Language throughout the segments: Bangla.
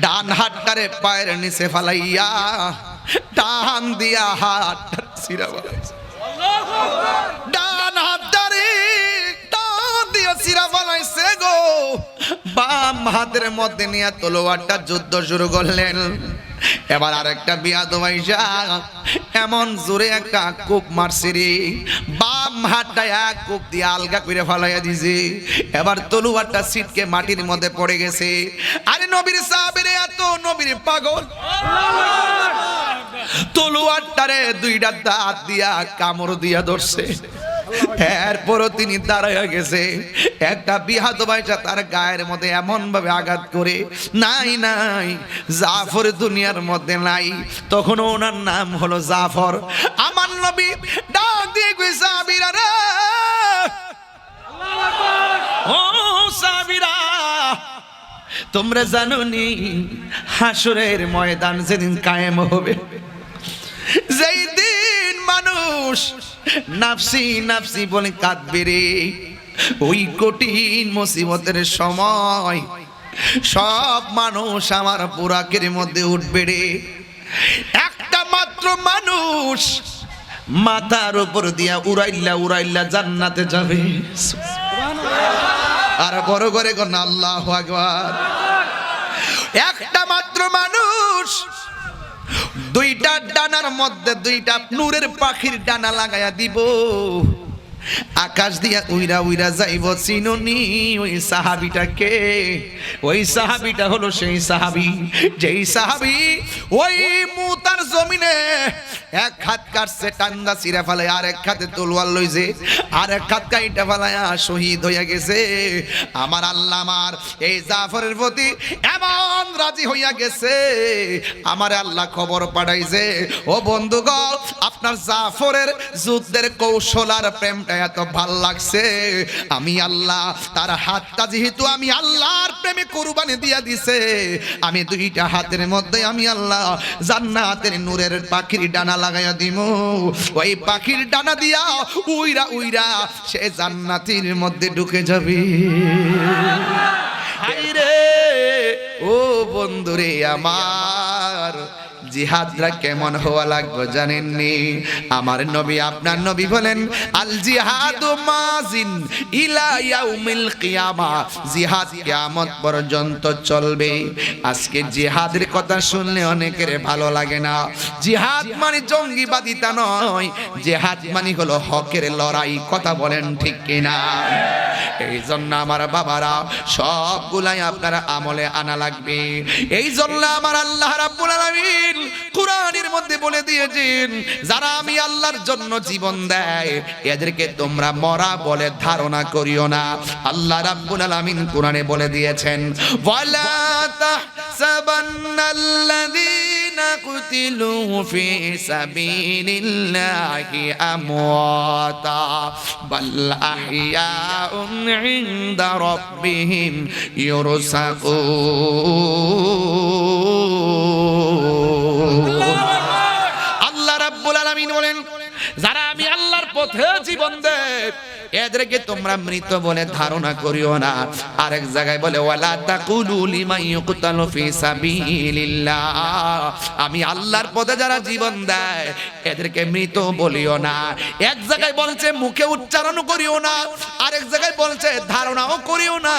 ডান হাতটারে পায়ের নিচে ফালাইয়া ডান দিয়া হাত সিরা বানাইছে। ডান হাতটারে ডান দিয়া সিরা বানাইছে গো। বাম হাতের মধ্যে নিয়ে তলোয়ারটা যুদ্ধ শুরু করলেন। এবার আরেকটা বিয়াদব আইসা এমন জোরে একটা কোপ মারছে রে, বাম হাতটা এক কোপ দিয়ে আলগা করে ফালাইয়া দিছে। এবার তলোয়ারটা ছিটকে মাটির মধ্যে পড়ে গেছে। আরে নবীর সাহাবীরা এত নবীর পাগল, তলোয়ারটারে দুইটা দাঁত দিয়া কামড় দিয়া ধরছে। এরপরও তিনি দাঁড়াইয়া গেছে। একটা বিহাদব আইসা তার গায়ের মধ্যে এমন ভাবে আঘাত করে, নাই নাই জাফর দুনিয়ার মধ্যে নাই। তখন ওনার নাম হলো জাফর। আমার নবী ডাক দিয়ে কই, সাহাবীরা রে, ও সাহাবীরা, তোমরা জানো নি হাসরের ময়দান যেদিন কায়েম হবে, যেই দিন মানুষ নাফসি নাফসি বলে কাঁদবে রে, ওই কঠিন মুসিবতের সময় সব মানুষ আমার বুরাকের মধ্যে উঠবে রে। একটা মাত্র মানুষ মাথার উপর দিয়া উড়াইল্লা উড়াইল্লা জান্নাতে যাবে। আর বড় করে কোন আল্লাহু আকবার। একটা মাত্র মানুষ দুইটা ডানার মধ্যে দুইটা নূরের পাখির ডানা লাগায়া দিব, আকাশ দিয়া উইরা উইরা যাইব। চিনুনি ওই সাহাবীটাকে? ওই সাহাবীটা হলো সেই সাহাবী যেই সাহাবী ওই মুতার জমিনে এক হাত কাটছে টাঙ্গা চিরা ফেলে, আর এক হাতে তলোয়ার লইছে, আর এক হাত কাইটা ফেলায়া শহীদ হইয়া গেছে। আমার আল্লাহ আমার এই জাফরের প্রতি এমন রাজি হইয়া গেছে, আমার আল্লাহ খবর পাঠাইছে, ও বন্ধুগণ, আপনার জাফরের যুদ্ধের কৌশল আর প্রেমটা এত ভাল লাগছে, আমি আল্লাহ তার হাতটা যেহেতু আমি আল্লাহর প্রেমে কুরবানি দিয়া দিছে, আমি দুইটা হাতের মধ্যে আমি আল্লাহ জান্নাতের নূরের পাখির ডানা লাগাইয়া দিব। ওই পাখির ডানা দিয়া উইরা উইরা সে জান্নাতের মধ্যে ঢুকে যাবে। হায়রে ও বন্ধুরে আমার, জিহাদরা কেমন হওয়া লাগবে জানেননি? আমার নবী আপনার নবী বলেন, আল জিহাদু মাজিন ইলা ইয়াউমিল কিয়ামা, জিহাদ কিয়ামত পর্যন্ত চলবে। আজকে জিহাদের কথা শুনলে অনেকের ভালো লাগে না। জিহাদ মানে জঙ্গিবাদিতা নয়, জিহাদ মানে হলো হকের লড়াই। কথা বলেন ঠিক কিনা? এই জন্য আমার বাবারা সবগুলাই আপনারা আমলে আনা লাগবে। এই জন্য আমার আল্লাহ রাব্বুল আলামিন কুরআনের মধ্যে বলে দিয়েছেন, যারা আমি আল্লাহর জন্য জীবন দেয় এদেরকে তোমরা মরা বলে ধারণা করিও না। আল্লাহ রাব্বুল আলামিন কুরআনে বলে দিয়েছেন, ওয়ালা তাহসাবান্নাল্লাযীনা কুতিলু ফি সাবিলিল্লাহি আমওয়াতা বাল আহইয়াউন ইনদা রাব্বিহিম ইউরসাকুন। আল্লাহ রাব্বুল আলামিন বলেন, যারা আমি আল্লাহর পথে জীবন দেয় এদেরকে তোমরা মৃত বলে ধারণা করিও না। আরেক জায়গায় বলে, ওয়ালা তাকুলু লিমান ইউকতালু ফি সাবিলিল্লাহ, আমি আল্লাহর পথে যারা জীবন দেয় এদেরকে মৃত বলিও না। এক জায়গায় বলছে মুখে উচ্চারণ করিও না, আরেক জায়গায় বলছে ধারণাও করিও না।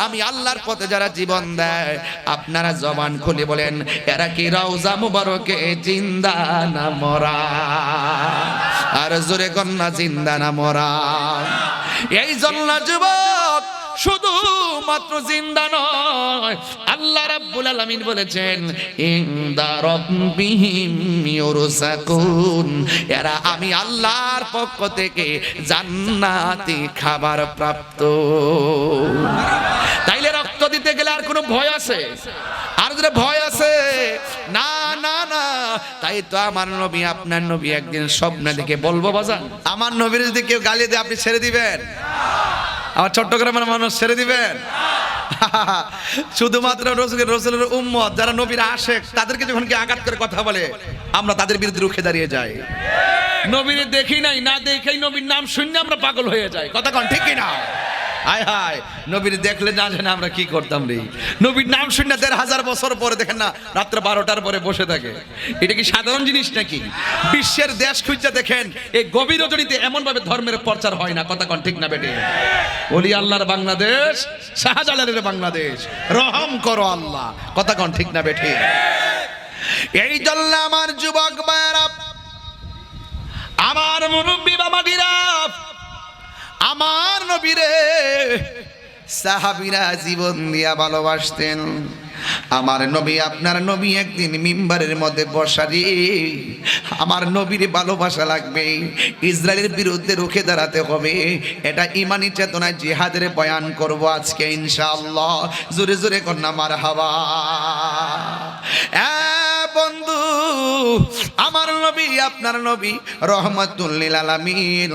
আমি আল্লাহর পথে যারা জীবন দেয় আপনারা জবান খুলে বলেন, এরা কি রওজা মুবারকে জিন্দা না মরা? আর জোরে কন্যা জিন্দা না মরা? এই জন্য যুবক শুধু মাত্র জিন্দা নয়, আল্লাহ রাব্বুল আলামিন বলেছেন, ইনদা রাব্বিহিম ইউরসাকুন, এরা আমি আল্লাহর পক্ষ থেকে জান্নাতি খাবার প্রাপ্ত। তাইলে রক্ত দিতে গেলে আর কোনো ভয় আছে? আর যদি ভয় আছে? না না না। তাই তো আমার নবী আপনার নবী একদিন স্বপ্নে দেখে বলবো, বাজান আমার নবীর যদি কেউ গালি দেয় আপনি ছেড়ে দিবেন? আমার চট্টগ্রামের মানুষ ছেড়ে দিবেন? শুধুমাত্র রসুলের উম্মত যারা নবীর আশেক তাদেরকে যখন কি আঘাত করে কথা বলে আমরা তাদের বিরুদ্ধে রুখে দাঁড়িয়ে যাই। নবীর দেখি নাই, না দেখেই নবীর নাম শুনলে আমরা পাগল হয়ে যাই। কথা কোন ঠিক কিনা? হায় হায়, নবীর দেখলে না জানে আমরা কি করতাম রে। নবীর নাম শুনে ১৫০০ বছর পরে দেখেন না রাত্রে ১২টার পরে বসে থাকে। এটা কি সাধারণ জিনিস নাকি? বিশ্বের দেশ খুঁজে দেখেন, এই গভীর রজনীতে এমন ভাবে ধর্মের প্রচার হয় না। কথা কোন ঠিক না বেটে? ওলি আল্লাহর বাংলাদেশ, শাহজালালের বাংলাদেশ, রহম করো আল্লাহ। কথা কোন ঠিক না বেটে? এই জন্য আমার যুবক ভাইরা, আমার মুরব্বী বাবাজিরা, আমার নবীরে সাহাবীরা জীবন দিয়া ভালোবাসতেন। আমার নবী, আপনার নবী একদিন মিম্বারের মধ্যে বসারি, আমার নবীর ভালোবাসা লাগবে, ইসরায়েলের বিরুদ্ধে রুখে দাঁড়াতে হবে, এটা ইমানি চেতনায় জিহাদের বয়ান করব আজকে ইনশাআল্লাহ। জোরে জোরে কন্যা মারহাবা। বন্ধু, আমার নবী, আপনার নবী রহমাতুল লিল আলামিন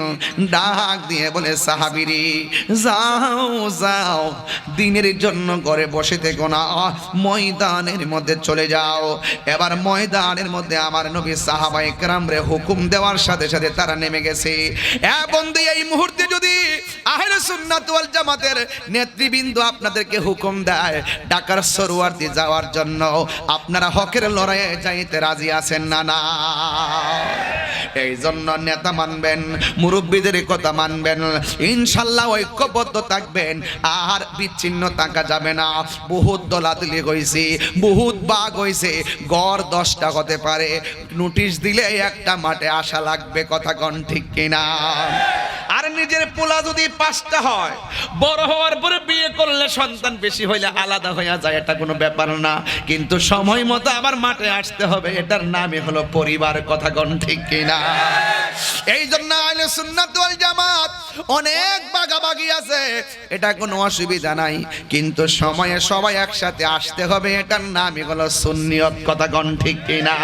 ডাক দিয়ে বলে, সাহাবীরে যাও যাও, দিনের জন্য ঘরে বসে থেকো না, ময়দানের মধ্যে চলে যাও। এবার ময়দানের মধ্যে আমার নবী সাহাবায়ে কেরামরে হুকুম দেওয়ার সাথে সাথে তারা নেমে গেছে। বন্ধু, এই মুহূর্তে যদি আহলে সুন্নাত ওয়াল জামাতের নেতৃবৃন্দ আপনাদেরকে হুকুম দেয় ঢাকার সরোয়ার্দী যাওয়ার জন্য, আপনারা হকের লড়াইয়ে যাইতে রাজি আছেন না? না। এই জন্য নেতা মানবেন, মুরব্বীদের কথা মানবেন, ইনশাআল্লাহ ঐক্যবদ্ধ থাকবেন, আর বিচ্ছিন্ন থাকা যাবে না। বহুত দলাদলি হইছে, বহুত বাগ হইছে, গড় 10টা হতে পারে, নোটিশ দিলে একটা মাঠে আসা লাগবে। কথা কোন ঠিক কিনা? আর নিজের পোলা যদি 5টা হয়, বড় হওয়ার পরে বিয়ে করলে সন্তান বেশি হইলে আলাদা হইয়া যায়, এটা কোনো ব্যাপার না, কিন্তু সময় মতো আবার মাঠে আসতে হবে, এটার নামই হলো পরিবার। কথা কোন ঠিক কিনা? এই জন্য আহলে সুন্নাত ওয়াল জামাত অনেক ভাগাভাগি আছে, এটা কোনো অসুবিধা নাই, কিন্তু সময়ে সবাই একসাথে আসতে হবে, এটার নামই হলো সুন্নিয়ত। কথা কোন ঠিক কিনা?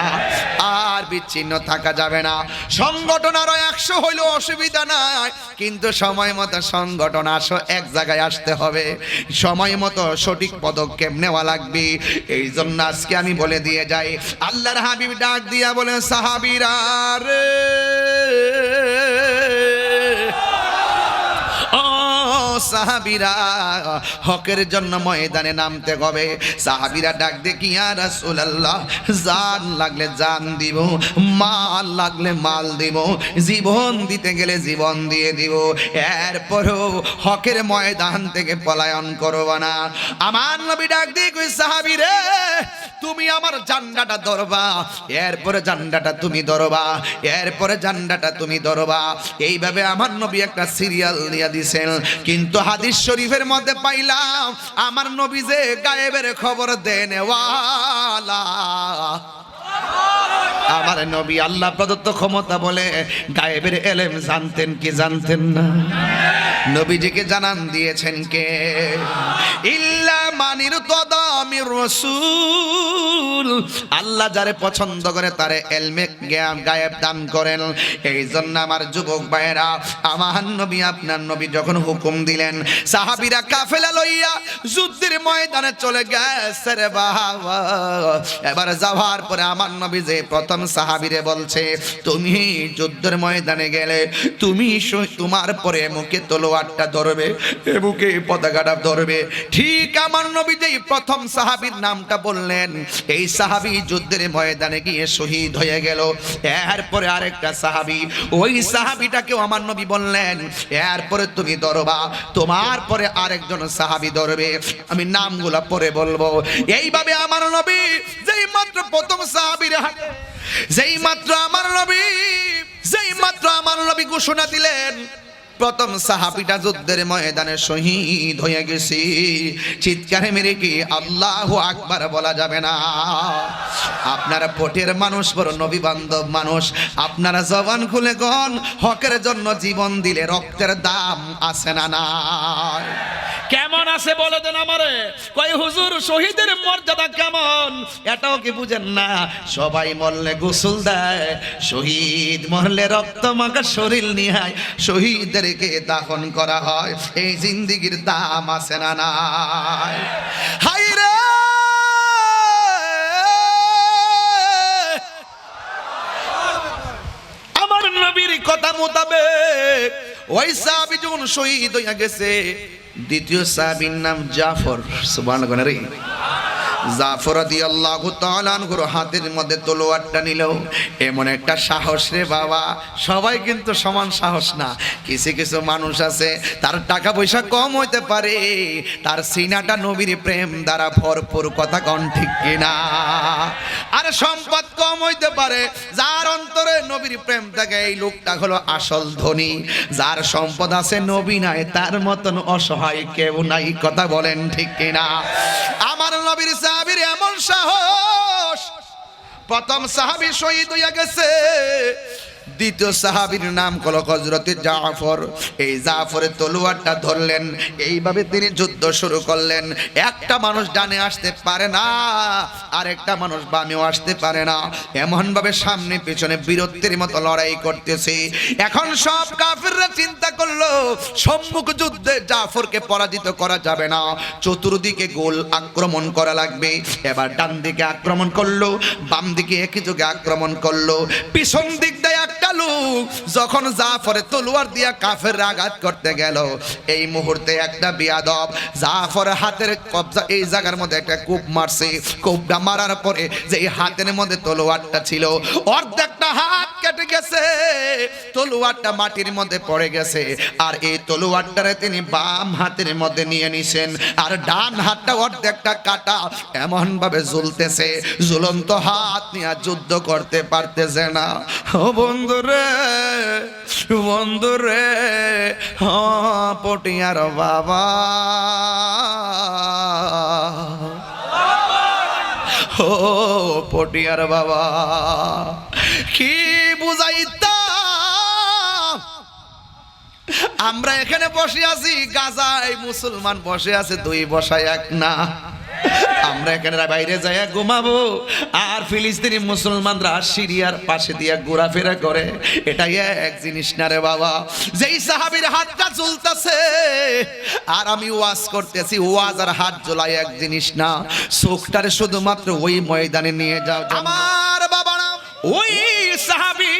আর বিচ্ছিন্ন থাকা যাবে না। সংগঠন আরো 100 হইলেও অসুবিধা নাই, কিন্তু সময় মতো সংগঠন আসো, এক জায়গায় আসতে হবে, সময় মতো সঠিক পদক্ষেপ নেওয়া লাগবে। এই জন্য আজকে আমি বলে দিয়ে যাই, আল্লাহর হাবিব ডাক দিয়া বলে, সাহাবীরা রে, সাহাবীরা হকের জন্য ময়দানে নামতে হবে। সাহাবীরা ডাক দিয়ে, কি ইয়া রাসূলুল্লাহ, জান লাগলে জান দিব, মাল লাগলে মাল দিব, জীবন দিতে গেলে জীবন দিয়ে দিব, এরপরও হকের ময়দান থেকে পলায়ন করব না। আমার নবী ডাক দিয়ে কই, সাহাবীরে তুমি আমার জান্ডাটা ধরবা, এরপরে জান্ডাটা তুমি ধরবা, এরপরে জান্ডাটা তুমি ধরবা। এইভাবে আমার নবী একটা সিরিয়াল দিয়া দিছেন। কিন্তু হাদিস শরীফের মধ্যে পাইলাম, আমার নবী যে গায়েবের খবর দেন ওয়ালা, আমার নবী আল্লাহ প্রদত্ত ক্ষমতা বলে গায়েবের এলেম জানতেন কি জানতেন না? নবীজিকে জানান দিয়েছেন কে? ইল্লা মানির তদামির রাসূল, আল্লাহ যারে পছন্দ করে তারে এলমে জ্ঞান গায়েব দান করেন। এই জন্য আমার যুবক ভাইয়েরা, আমার নবী, আপনার নবী যখন হুকুম দিলেন, সাহাবীরা কাফেলা লইয়া যুদ্ধের ময়দানে চলে গেছে রে বাবা। এবার যাওয়ার পরে আমার নবী যে প্রথম সাহাবীরে বলছে, তুমি যুদ্ধের ময়দানে গেলে তুমি তোমার পরে মুখে তলোয়ারটা ধরবে, বুকে পতাকাটা ধরবে। ঠিক আমার নবী যেই প্রথম সাহাবীর নামটা বললেন, এই সাহাবী যুদ্ধের ময়দানে গিয়ে শহীদ হয়ে গেল। এরপরে আরেকটা সাহাবী, ওই সাহাবীটাকেও আমার নবী বললেন, এরপরে তুমি ধরবা, তোমার পরে আরেকজন সাহাবী ধরবে, আমি নামগুলা পরে বলবো। এইভাবে আমার নবী যেই মাত্র প্রথম সাহাবীর হাতে, যেই মাত্র আমার নবী ঘোষণা দিলেন, প্রথম সাহাবীটা যুদ্ধের ময়দানে শহীদ হয়ে গেছে, চিৎকারে মেরে কি আল্লাহু আকবার বলা যাবে না? আপনারা পটের মানুষ, বড় নবী বান্ধব মানুষ, আপনারা জবান খুলে গন, হকের জন্য জীবন দিলে রক্তের দাম আছে না নাই? কেমন আছে বলে দেন আমারে। কয় হুজুর শহীদের মর্যাদা কেমন, এটাও কি বুঝেন না? সবাই মরলে গোসল দেয়, শহীদ মরলে রক্ত মাখা শরীর নিয়ে শহীদদেরকে দাফন করা হয়। এই জিন্দেগির দাম আছে না নাই? হায় রে, আমার নবীর কথা মোতাবেক ওই সাহাবী যখন শহীদ হইয়া গেছে, দ্বিতীয় সাহাবীর নাম জাফর, সুবহানাল্লাহ রে। জাফর রাদিয়াল্লাহু তাআলা আনহুর হাতের মধ্যে তলোয়ারটা নিল। এমন একটা সাহস রে বাবা, সবাই কিন্তু সমান সাহস না। কিছু কিছু মানুষ আছে তার টাকা পয়সা কম হইতে পারে, তার সিনাটা নবীর প্রেম দ্বারা ভরপুর, কথা কোন ঠিক কিনা? আর সম্পদ কম হইতে পারে, যার অন্তরে নবীর প্রেম থাকে এই লোকটা হলো আসল ধনী। যার সম্পদ আছে নবী নাই, তার মতন অসহায় কেউ নাই, কথা বলেন ঠিক কিনা? আমার নবীর সাহাবীর এমন সাহস, প্রথম সাহাবী শহীদ হইয়া গেছে, দ্বিতীয় সাহাবীর নাম হলো হযরত জাফর। এই জাফরের তলোয়ারটা ধরলেন, এইভাবে তিনি যুদ্ধ শুরু করলেন। একটা মানুষ ডানে আসতে পারে না, আর একটা মানুষ বামেও আসতে পারে না, এমন ভাবে সামনে পেছনে বীরত্বের মতো লড়াই করতেছে। এখন সব কাফিররা চিন্তা করলো সম্মুখ যুদ্ধে জাফরকে পরাজিত করা যাবে না, চতুর্দিকে গোল আক্রমণ করা লাগবে। এবার ডান দিকে আক্রমণ করলো, বাম দিকে একই যোগে আক্রমণ করলো, পিছন দিক দিয়ে একটা লোক যখন জাফরের তলোয়ার দিয়া কাফেররা আঘাত করতে গেল, এই মুহূর্তে একটা বিয়াদব জাফরের হাতের কবজা এই জায়গার মধ্যে একটা কূপ মারছে। কূপটা মারার পরে যে হাতের মধ্যে তলোয়ারটা ছিল, অর্ধেকটা হাত কেটে গেছে, তলোয়ারটা মাটির মধ্যে পড়ে গেছে। আর এই তলোয়ারটারে তিনি বাম হাতের মধ্যে নিয়ে নিছেন, আর ডান হাতটা অর্ধেকটা কাটা, এমন ভাবে ঝুলতেছে, ঝুলন্ত হাত নিয়ে যুদ্ধ করতে পারতেছে না। ও বন্ধুরে, বন্ধুরে, পটিয়ার বাবা, ও পটিয়ার বাবা, কি বুঝাইতা? আমরা এখানে বসে আছি গাজায়, মুসলমান বসে আছে দুই বসায় এক না। আমরা এখানে বাইরে যাই ঘুমাবো, আর ফিলিস্তিনি মুসলমানরা সিরিয়ার পাশে দিয়ে ঘোরাফেরা করে, এটাই এক জিনিস না রে বাবা। যেই সাহাবীর হাতটা ঝুলতেছে আর আমি ওয়াজ করতেছি, ওয়াজ আর হাত ঝোলাই এক জিনিস না। চোখটারে শুধুমাত্র ওই ময়দানে নিয়ে যাও। আমার বাবারা ওই সাহাবী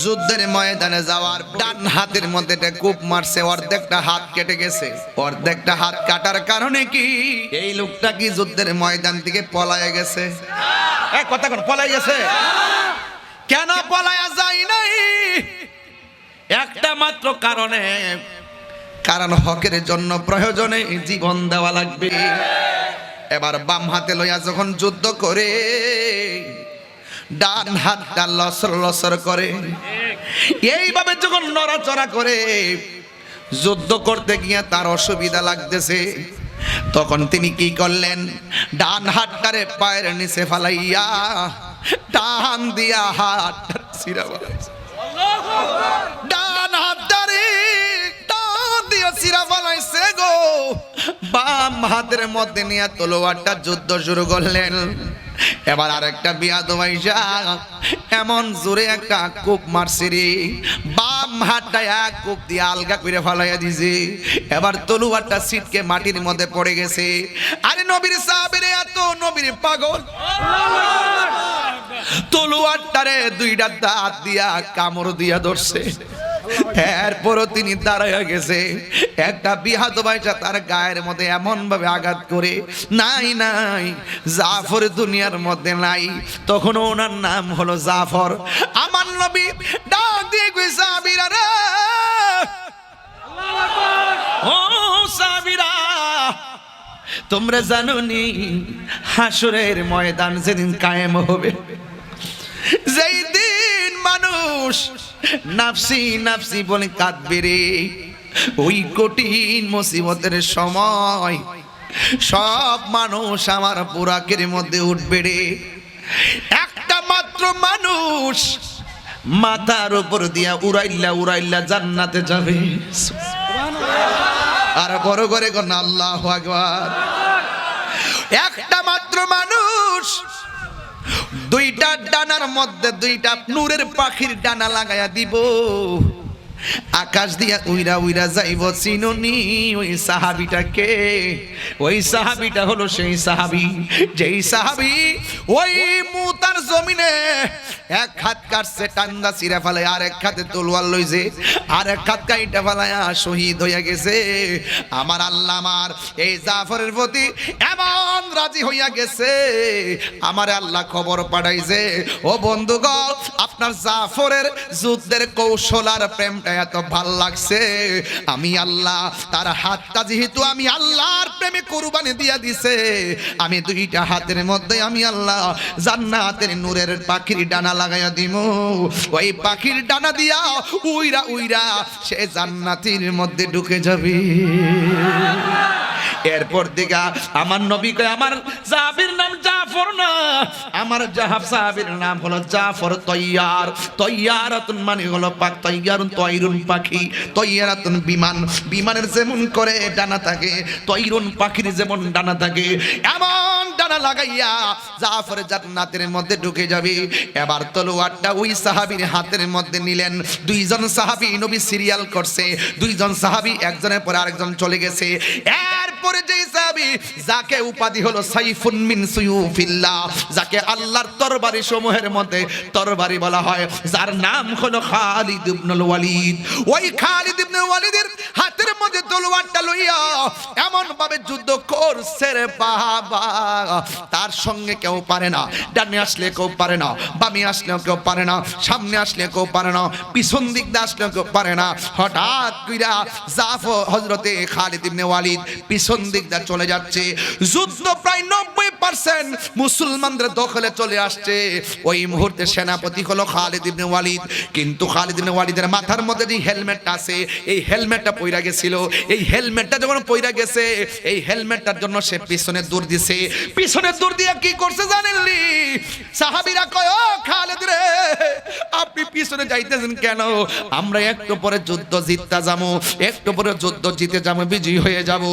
যুদ্ধের ময়দানে যাওয়ার ডান হাতের মধ্যে একটা কূপ মারছে, অর্ধেকটা হাত কেটে গেছে। অর্ধেকটা হাত কাটার কারণে কি এই লোকটা কি যুদ্ধের ময়দান থেকে পলায়ে গেছে? কথা কোন পলায় গেছে? কেন পলায়া যায় নাই? একটা মাত্র কারণে, কারণ হকের জন্য প্রয়োজনে জীবন দেওয়া লাগবে। এবার বাম হাতে লইয়া যখন যুদ্ধ করে, ডান হাতটা লসর লসর করে, এইভাবে যখন নড়াচড়া করে, যুদ্ধ করতে গিয়ে তার অসুবিধা লাগতেছে, তখন তিনি কি করলেন? ডান হাতটারে পায়ের নিচে ফালাইয়া টান দিয়া হাত ছিঁড়া ফেলাইছে। ডান হাতটারে টান দিয়া ছিঁড়া ফেলাইছে গো। বাম হাতের মধ্যে নিয়ে তলোয়ারটা যুদ্ধ শুরু করলেন। এবার আরেকটা বিয়াদব আইসা এমন জোরে একটা কূপ মারছে রে, বাম হাতটা এক কূপ দিয়ে আলগা করে ফালাইয়া দিছে। এবার তলোয়ারটা ছিটকে মাটির মধ্যে পড়ে গেছে। আরে নবীর সাহাবীরা এত নবীর পাগল, তলোয়ারটারে দুইটা দাঁত দিয়া কামড় দিয়া ধরছে। এরপরও তিনি দাঁড়াইয়া গেছে। একটা বিহাত বাইচা তার গায়ের মধ্যে এমন ভাবে আঘাত করে, নাই নাই জাফর দুনিয়ার মধ্যে নাই। তখন ওনার নাম হলো জাফর। আমার নবী ডাক দিয়ে কইছে, সাহাবীরা রে, ও সাহাবীরা, তোমরা জানো নি হাসরের ময়দান যেদিন কায়েম হবে, যেই দিন মানুষ নাফসি নাফসি বলে কাঁদবে রে, ওই কঠিন মুসিবতের সময় সব মানুষ আমার বুরাকের মধ্যে উঠবে রে। একটা মাত্র মানুষ মাথার উপর দিয়া উড়াইল্লা উড়াইল্লা জান্নাতে যাবে। আর বড় করে কোন আল্লাহু আকবার। একটা মাত্র মানুষ দুইটা ডানার মধ্যে দুইটা নূরের পাখির ডানা লাগাইয়া দিব। আকাশ দিয়া উইরা উইরা যাইব চিনুনি ওই সাহাবীটাকে। ওই সাহাবীটা হলো সেই সাহাবী যেই সাহাবী ওই মুতার জমিনে এক হাত কাটছে টান্দা ছিঁড়ে ফেলে, আর এক হাতে তলোয়ার লইছে, আর এক হাত কাইটা ফেলায়া শহীদ হইয়া গেছে। আমার আল্লাহ আমার এই জাফরের প্রতি এমন রাজি হইয়া গেছে, আমার আল্লাহ খবর পাঠাইছে, ও বন্ধুগণ আপনার জাফরের যুদ্ধের কৌশল আর প্রেমটা এত ভাল লাগছে, আমি আল্লাহ তার হাতটা যেহেতু আমি আল্লাহর প্রেমে কুরবানি দিয়া দিছে, আমি দুইটা হাতের মধ্যে আমি আল্লাহ জান্নাতের নূরের পাখির ডানা লাগাইয়া দিব। ওই পাখির ডানা দিয়া উইরা উইরা সে জান্নাতের মধ্যে ঢুকে যাবে। এরপর দিকে আমার নবী কয় আমার সাহাবীর নাম জাফর না, আমার সাহাবীর নাম হলো জাফর তৈয়ার। তৈয়ারাতুন মানে হলো পাক, তৈয়ারুন তৈরুন পাখি, তৈয়ারাতুন বিমান, বিমানের যেমন করে ডানা থাকে, তৈরুন পাখির যেমন ডানা থাকে, এমন ডানা লাগাইয়া জাফর জান্নাতের মধ্যে ঢুকে যাবে। এবার তলোয়ারটা ওই সাহাবীর হাতের মধ্যে নিলেন। দুইজন সাহাবী নবী সিরিয়াল করছে, দুইজন সাহাবী একজনের পর আরেকজন চলে গেছে। এরপরে যে সাহাবী যাকে উপাধি হলো সাইফুন মিন সুয়ুফিল্লাহ, যাকে আল্লাহর তরবারি সমূহের মধ্যে তরবারি বলা হয়, যার নাম হলো খালিদ ইবনুল ওয়ালিদ। ওই খালিদ ইবনুল ওয়ালিদের হাতের মধ্যে তলোয়ারটা লইয়া এমন ভাবে যুদ্ধ করছে রে বাবা, তার সঙ্গে কেউ পারে না। ডানে আসলে কেউ পারে না, বামে আসলেও কেউ পারে না, সামনে আসলে কেউ পারে না, পিছন দিক দিয়ে আসলেও কেউ পারে না। হঠাৎ কইরা জাফর হযরতে খালিদ ইবনে ওয়ালিদ পিছন দিক দিয়ে চলে যাচ্ছে। যুদ্ধ প্রায় 90% মুসলমানদের দখলে চলে আসছে। ওই মুহূর্তে সেনাপতি হলো খালিদ ইবনে ওয়ালিদ, কিন্তু খালিদ ইবনে ওয়ালিদের মাথার মধ্যে যে হেলমেটটা আছে, এই হেলমেটটা পইরা গেছিল। এই হেলমেটটা যখন পইরা গেছে, এই হেলমেটটার জন্য সে পিছনে দৌড় দিছে। পিছনে দৌড় দিয়ে কি করছে জানেননি? সাহাবীরা কয়, ও খালিদ রে, আপনি পিছনে যাইতেছেন কেন? আমরা একটু পরে যুদ্ধ জিততে যাবো, একটু পরে যুদ্ধ জিতে যাবো, বিজয়ী হয়ে যাব।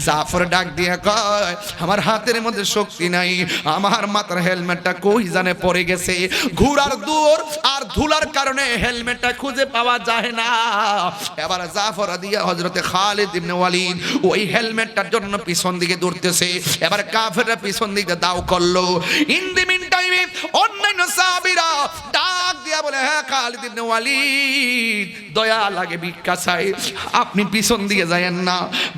জাফর ডাক দিয়ে কয়, আমার হাতের মধ্যে শক্তি নাই, আমার মাথার হেলমেটটা কই জানে পড়ে গেছে। ঘোড়ার দৌড় আর ধুলার কারণে হেলমেটটা খুঁজে পাওয়া যায় না। এবার জাফর দিয়া হযরতে খালিদ ইবনে ওয়ালিদ ওই হেলমেটটার জন্য পিছন দিকে দৌড়তেছে। এবার কাফেররা পিছন দিকে দাও করলো। ইন দি মিন টাইমে অন্যান্য সাহাবীরা ডাক দিয়া বলে, হ্যাঁ খালিদ ইবনে ওয়ালিদ দয়া লাগে, ভিক্ষা চাই, আপনি পিছন দিকে যায়েন না,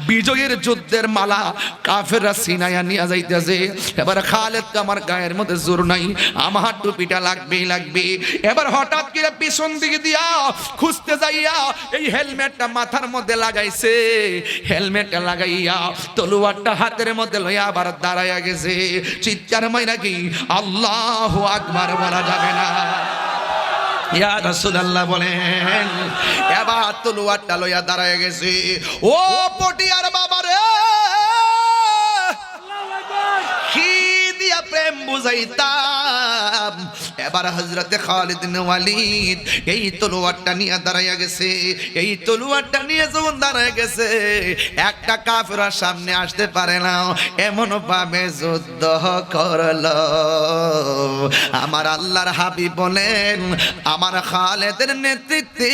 বিজয়ের যুদ্ধের মালা কাফেররা সিনায়া নিয়ে যাইতেছে। এবার খালিদ তো আমার গায়ের মধ্যে জোর নাই, আমার টুপিটা লাগবেই লাগবে। এবার হঠাৎ করে পিছন দিকে দিয়া খুঁজতে যাইয়া এই হেলমেটটা মাথার মধ্যে লাগাইছে। হেলমেটটা লাগাইয়া তলোয়ারটা হাতের মধ্যে লইয়া আবার দাঁড়াইয়া গেছে। চিৎকার মাইরা কি আল্লাহু আকবার বলা যাবে না? ইয়া রাসূলুল্লাহ বলেন। এবার তলোয়ারটা লইয়া দাঁড়ায় গেছে। ও পটিয়ার বাবা রে, কি দিয়া প্রেম বুঝাইতাম। এবার হযরতে খালিদ ইবনে ওয়ালিদ এই তলোয়ারটা নিয়ে দাঁড়াইয়া গেছে। এই তলোয়ারটা নিয়ে যখন দাঁড়ায় গেছে, একটা কাফের সামনে আসতে পারে না, এমন ভাবে যুদ্ধ করলো। আমার আল্লাহর হাবিব বলেন, আমার খালিদের নেতৃত্বে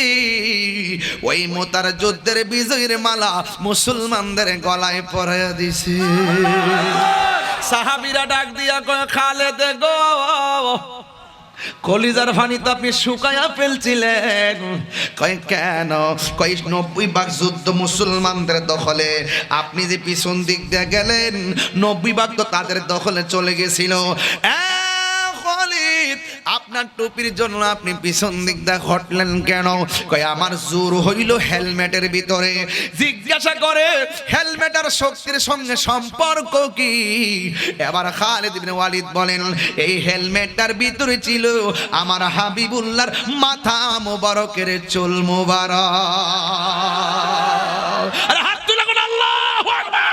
ওই মুতার যুদ্ধের বিজয়ের মালা মুসলমানদের গলায় পরিয়ে দিছে। সাহাবীরা ডাক দিয়া কয়, খালিদ গো, কলিজার পানি তো আপনি শুকায়া ফেলছিলেন। কয় কেন? কয় 90 ভাগ যুদ্ধ মুসলমানদের দখলে, আপনি যে পিছন দিক দিয়ে গেলেন 90 ভাগ তো তাদের দখলে চলে গেছিল। আপনার টুপির জন্য আপনি পিছন দিক দিয়ে ঘটলেন কেন? কয় আমার জোর হইল হেলমেটের ভিতরে। জিজ্ঞাসা করে, হেলমেট আর শক্তির সঙ্গে সম্পর্ক কি? এবার খালিদ ইবনে ওয়ালিদ বলেন, এই হেলমেটটার ভিতরে ছিল আমার হাবিবুল্লাহর মাথা মোবারকের চুল মোবারক। আরে হাত তুলে কোন আল্লাহু আকবার,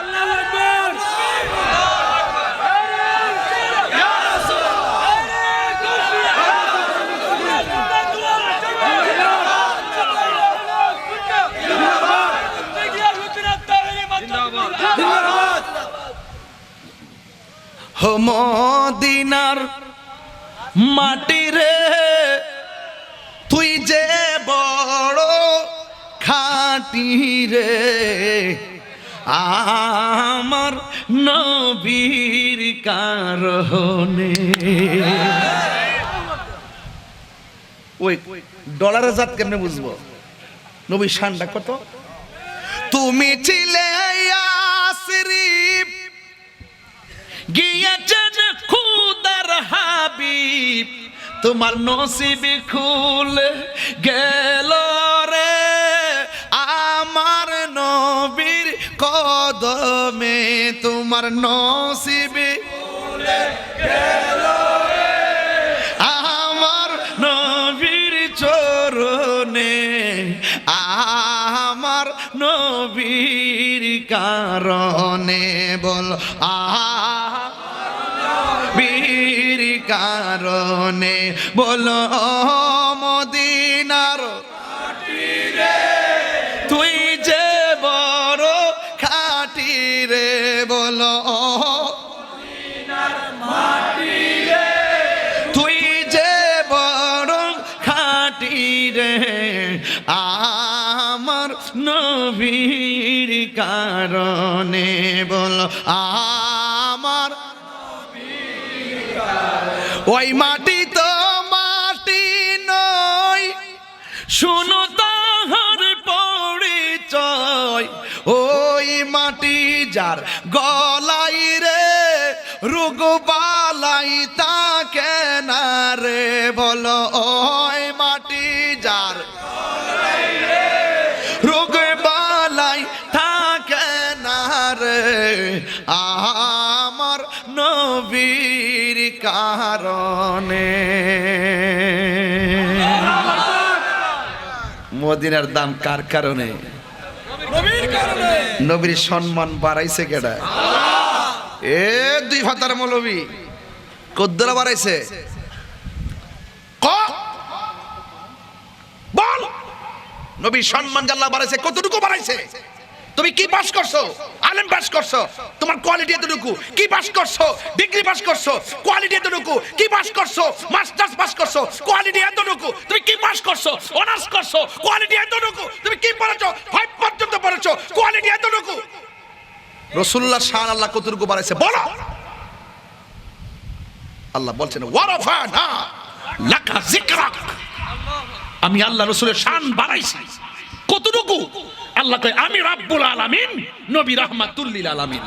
আল্লাহু আকবার। মদিনার মাটি রে, তুই যে রে আমার নবীর কারণে। ওই ডলারের জাত কেমনে বুঝবো? নবীর শানটা কত। তুমি ছিলে ইয়াসরিব গিয়েছেন খুদার হাবিব, তোমার নসিবে খুলে গেল রে আমার নবীর কদমে, তোমার নসিবে খুলে গেল রে আমার নবীর চরণে, আমার নবীর কারণে। বল নবীর কারণে, বলো মদিনার মাটি রে তুই যে বড় খাঁটি রে, বলো মদিনার মাটি রে তুই যে বড় খাঁটি রে আমার নবীর কারণে। বলো আমার ওই মাটি তো মাটি নয়, শুনো তাহার পরিচয়, ওই মাটি যার গলাই রে রোগ বালাই তাকে না রে, বলো ওই মাটি যার গলাই রে রোগ বালাই তাকে না রে আমার নবীর কারণে। মদিনার দাম কার কারণে? নবীর কারণে। নবীর সম্মান বাড়াইছে কেডা? এ দুই ভাতার মৌলবী কদ্দুরা বাড়াইছে? বল নবীর সম্মান আল্লাহ বাড়াইছে, কতটুকু বাড়াইছে? তুমি কি পাস করছো? আলেম পাস করছো, তোমার কোয়ালিটি এতটুকু। কি পাস করছো? ডিগ্রি পাস করছো, কোয়ালিটি এতটুকু। কি পাস করছো? মাস্টার্স পাস করছো, কোয়ালিটি এতটুকু। তুমি কি পাস করছো? অনার্স করছো, কোয়ালিটি এতটুকু। তুমি কি পড়েছো? 5 পর্যন্ত পড়েছো, কোয়ালিটি এতটুকু। রাসূলুল্লাহ শান আল্লাহ কতটুকু বাড়াইছে বলো? আল্লাহ বলছেন ওয়ারাফানা লাকা যিকরাক, আমি আল্লাহ রাসূলের শান বাড়াইছি। কতটুকু? আল্লাহ কয় আমি রাব্বুল আলামিন, নবী রাহমাতুল লিল আলামিন।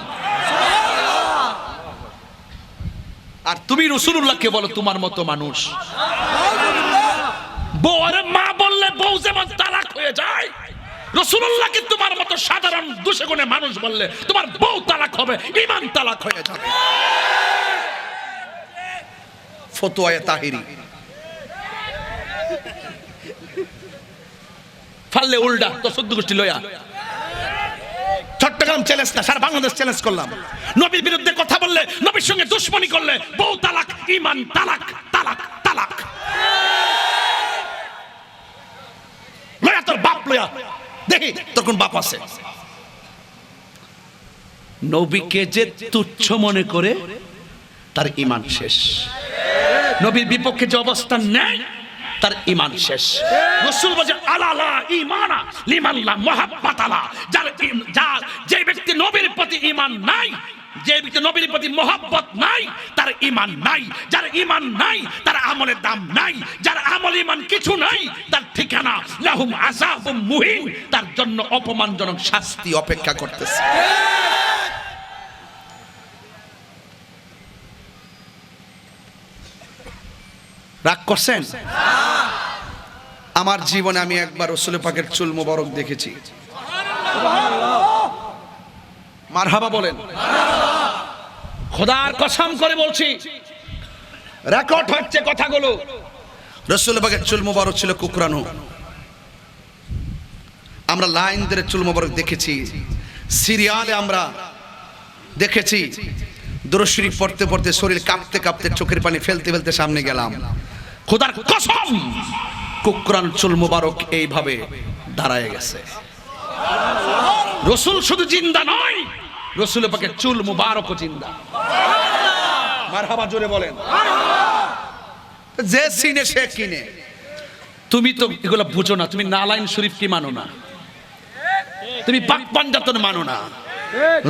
আর তুমি রাসূলুল্লাহকে বলো তোমার মতো মানুষ। বউর মা বললে বউ যেমন তালাক হয়ে যায়, রাসূলুল্লাহকে তোমার মতো সাধারণ দুশে গুণে মানুষ বললে তোমার বউ তালাক হবে, ঈমান তালাক হয়ে যাবে। ফতোয়ায়ে তাহিরি ফাললে উল্টা তো 14 গোষ্ঠী লয়া চট্টগ্রাম চ্যালেঞ্জ না, সারা বাংলাদেশ চ্যালেঞ্জ করলাম। নবীর বিরুদ্ধে কথা বললে, নবীর সঙ্গে দুশমনি করলে বউ তালাক, ঈমান তালাক, তালাক তালাক। লয়া তোর বাপ লয়া, দেখি তোর কোন বাপ আছে। নবীকে যে তুচ্ছ মনে করে তার ঈমান শেষ। নবীর বিপক্ষে যে অবস্থান নেয় তার ঈমান শেষ। রাসূল বলে আলালা ঈমানা লিমান লা মুহাব্বাত আলা, যার যে ব্যক্তি নবীর প্রতি ঈমান নাই, যে ব্যক্তি নবীর প্রতি মহব্বত নাই তার ঈমান নাই। যার ঈমান নাই তার আমলের দাম নাই। যার আমল ঈমান কিছু নাই তার ঠিকানা লাহুম আযাবুম মুহিন, তার জন্য অপমানজনক শাস্তি অপেক্ষা করতেছে। রাগ করছেন? আমার জীবনে আমি একবার রাসূল পাকের চুল মোবারক দেখেছি। মারহাবা বলেন। খোদার কসম করে বলছি, রেকর্ড হচ্ছে কথাগুলো। রাসূল পাকের চুল মোবারক ছিল কুকরানো। আমরা লাইন ধরে চুল মোবারক দেখেছি, সিরিয়ালে আমরা দেখেছি। দুরূদ শরীফ পড়তে পড়তে শরীর কাঁপতে কাঁপতে চোখের পানি ফেলতে ফেলতে সামনে গেলাম। খোদার কসম, কুকরান চুল মোবারক এইভাবে দাঁড়ায় গেছে। রাসূল শুধু জিন্দা নয়, রাসূল পাকের চুল মোবারকও জিন্দা। মারহাবা জোরে বলেন। যে সিনে সে কিনে। তুমি তো এগুলো বুঝো না, তুমি নালাইন শরীফ কি মানো না? তুমি পাক পাঞ্জাতন মানো না,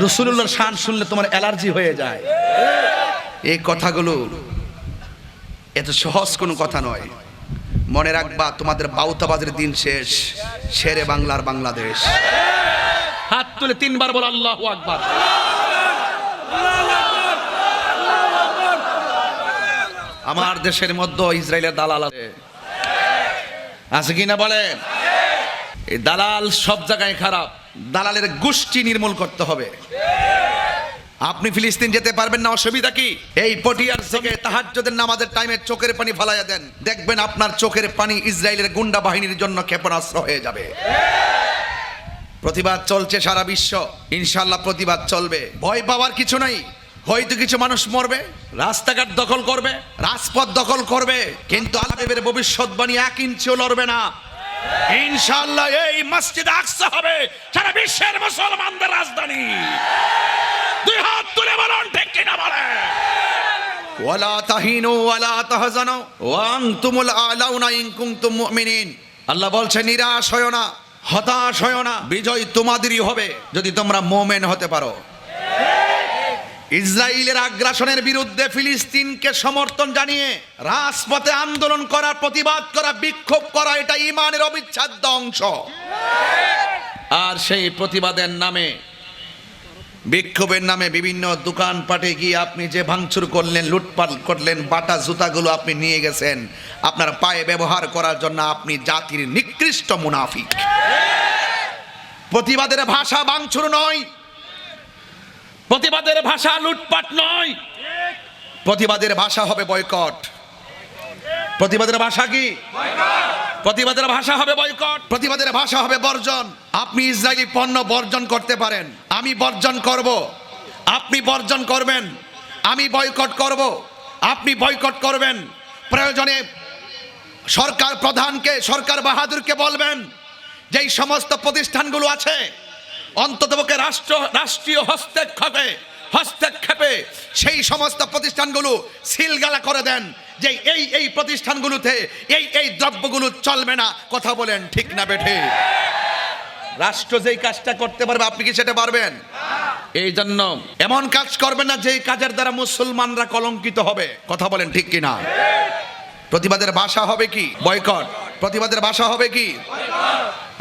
রাসূলুল্লাহর শান শুনলে তোমার অ্যালার্জি হয়ে যায়। এই কথাগুলো এত সহজ কোনো কথা নয়। মনে রাখবা, তোমাদের বাউতাবাজের দিন শেষ, শেরে বাংলার বাংলাদেশ। হাত তুলে 3 বার বল আল্লাহু আকবার। আমার দেশের মধ্যে ইসরায়েলের দালাল আছে কিনা বলেন? এই দালাল সব জায়গায় খারাপ। দালালের গোষ্ঠী নির্মূল করতে হবে। আপনি ফিলিস্তিন যেতে পারবেন না, অসুবিধা কি? এই পটিয়ার থেকে তাহাজ্জুদের নামাজের টাইমে চোখের পানি ফলাইয়া দেন, দেখবেন আপনার চোখের পানি ইসরায়েলের গুন্ডা বাহিনীর জন্য ক্ষেপণাস্ত্র হয়ে যাবে। প্রতিবাদ চলছে সারা বিশ্ব, ইনশাআল্লাহ প্রতিবাদ চলবে। ভয় পাওয়ার কিছু নাই। হয়তো কিছু মানুষ মরবে, রাস্তাঘাট দখল করবে, রাজপথ দখল করবে, কিন্তু আল্লাহর ভবিষ্যৎবাণী 1 ইঞ্চিও লড়বে না। ইনশাআল্লাহ এই মসজিদ আকসা হবে সারা বিশ্বের মুসলমানদের রাজধানী। 2 হাত তুলে বলুন ঠিক কিনা বলেন। ওয়ালা তাহিনু ওয়ালা তাহজানু ওয়া আনতুমুল আলাউনা ইন কুনতুম মুমিনিন। আল্লাহ বলছে, নিরাশ হয়ো না, হতাশ হয়ো না, বিজয় তোমাদেরই হবে যদি তোমরা মুমিন হতে পারো। ইসরায়েলের আগ্রাসনের বিরুদ্ধে ফিলিস্তিনকে সমর্থন জানিয়ে রাজপথে আন্দোলন করা, প্রতিবাদ করা, বিক্ষোভ করা, এটা ঈমানের অবিচ্ছেদ্য অংশ। আর সেই প্রতিবাদের নামে, বিক্ষোভের নামে বিভিন্ন দোকানপাটে গিয়ে আপনি যে ভাঙচুর করলেন, লুটপাট করলেন, বাটা জুতাগুলো আপনি নিয়ে গেছেন আপনার পায়ে ব্যবহার করার জন্য, আপনি জাতির নিকৃষ্ট মুনাফিক। প্রতিবাদের ভাষা ভাঙচুর নয়, প্রতিবাদের ভাষা লুটপাট নয়, প্রতিবাদের ভাষা হবে বয়কট। প্রতিবাদের ভাষা কি? প্রতিবাদের ভাষা হবে বয়কট, প্রতিবাদের ভাষা হবে বর্জন। আপনি ইসরায়েলি পণ্য বর্জন করতে পারেন, আমি বর্জন করব, আপনি বর্জন করবেন, আমি বয়কট করব, আপনি বয়কট করবেন। প্রয়োজনে সরকার প্রধানকে, সরকার বাহাদুরকে বলবেন যে এই সমস্ত প্রতিষ্ঠানগুলো আছে অন্ততপক্ষে রাষ্ট্রীয় হস্তক্ষেপে সেই সমস্ত প্রতিষ্ঠানগুলো সিলগালা করে দেন, যে এই প্রতিষ্ঠানগুলোতে এই দ্রব্যগুলো চলবে না। কথা বলেন ঠিক না বেঠে? রাষ্ট্র যেই কাজটা করতে পারবে, আপনি কি সেটা পারবেন? এই জন্য এমন কাজ করবেন না যেই কাজের দ্বারা মুসলমানরা কলঙ্কিত হবে। কথা বলেন ঠিক কিনা? প্রতিবাদের ভাষা হবে কি? বয়কট। প্রতিবাদের ভাষা হবে কি?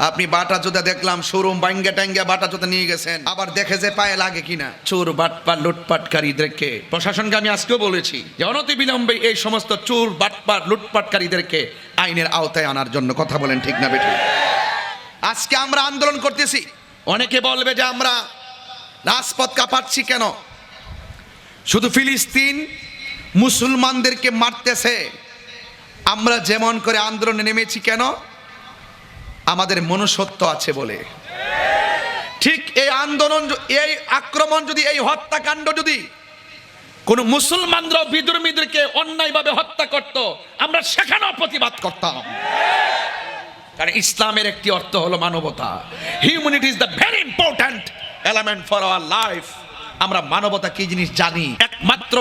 আপনি বাটা জুতা দেখলাম শোরুম ভাঙ্গা টাঙ্গা বাটা জুতা নিয়ে গেছেন, আবার দেখে যে পায়ে লাগে কিনা। চোর বাটপার লুটপাটকারীদেরকে প্রশাসনকে আমি আজকেও বলেছি যে অনতিবিলম্বে এই সমস্ত চোর বাটপার লুটপাটকারীদেরকে আইনের আওতায় আনার জন্য। কথা বলেন ঠিক না বেঠিক? আজকে আমরা আন্দোলন করতেছি, অনেকে বলবে যে আমরা রাজপথ কাঁপাচ্ছি কেন? শুধু ফিলিস্তিন মুসলমানদেরকে মারতেছে, আমরা যেমন করে আন্দোলনে নেমেছি কেন? আমাদের মনুষ্যত্ব আছে বলে। ঠিক এই আন্দোলন, এই আক্রমণ যদি, এই হত্যাকাণ্ড যদি কোন মুসলমানরা বিধর্মীদেরকে অন্যায়ভাবে হত্যা করত, আমরা সেখানেও প্রতিবাদ করতাম। কারণ ইসলামের একটি অর্থ হলো মানবতা। Humanity is the very important element for our life. আমরা মানবতা কি জিনিস জানি। একমাত্র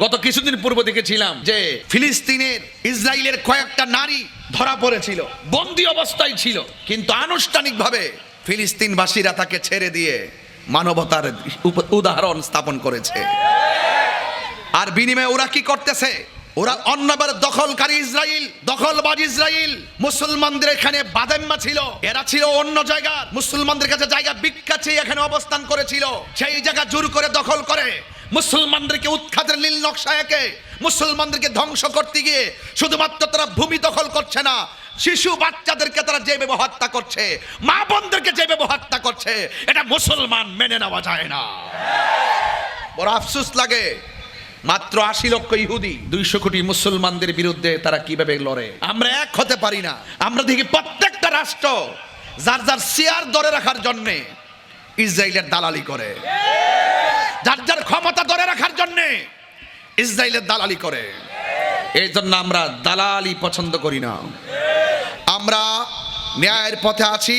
গত কিছুদিন পূর্বে দেখেছিলাম যে ফিলিস্তিনের, ইসরায়েলের কয়েকটা নারী ধরা পড়েছিল, বন্দী অবস্থায় ছিল, কিন্তু আনুষ্ঠানিকভাবে ফিলিস্তিনবাসীরা তাকে ছেড়ে দিয়ে মানবতার উদাহরণ স্থাপন করেছে। আর বিনিময়ে ওরা কি করতেছে? ওরা অন্যবার দখলকারী ইসরায়েল, দখলবাজ ইসরায়েল মুসলমানদের এখানে বাদাম্মা ছিল, এরা ছিল অন্য জায়গার, মুসলমানদের কাছে জায়গা ভিক্ষা চেয়ে এখানে অবস্থান করেছিল। সেই জায়গা জোর করে দখল করে মুসলমানদেরকে উৎখাতের নীল নকশা এঁকে মুসলমানদেরকে ধ্বংস করতে গিয়ে শুধুমাত্র তারা ভূমি দখল করছে না, শিশু বাচ্চাদেরকে তারা যেভাবে হত্যা করছে, মা বোনদেরকে যেভাবে হত্যা করছে, এটা মুসলমান মেনে নেওয়া যায় না। বড় আফসোস লাগে। মাত্র 80 লক্ষ ইহুদি 200 কোটি মুসলমানদের বিরুদ্ধে তারা কিভাবে লড়ে। আমরা এক হতে পারি না। আমরা দেখি প্রত্যেকটা রাষ্ট্র যার যার শেয়ার ধরে রাখার জন্য ইসরায়েলের দালালি করে, যার যার ক্ষমতা ধরে রাখার জন্য ইসরায়েলের দালালি করে। এই জন্য আমরা দালালি পছন্দ করি না। আমরা ন্যায়ের পথে আছি,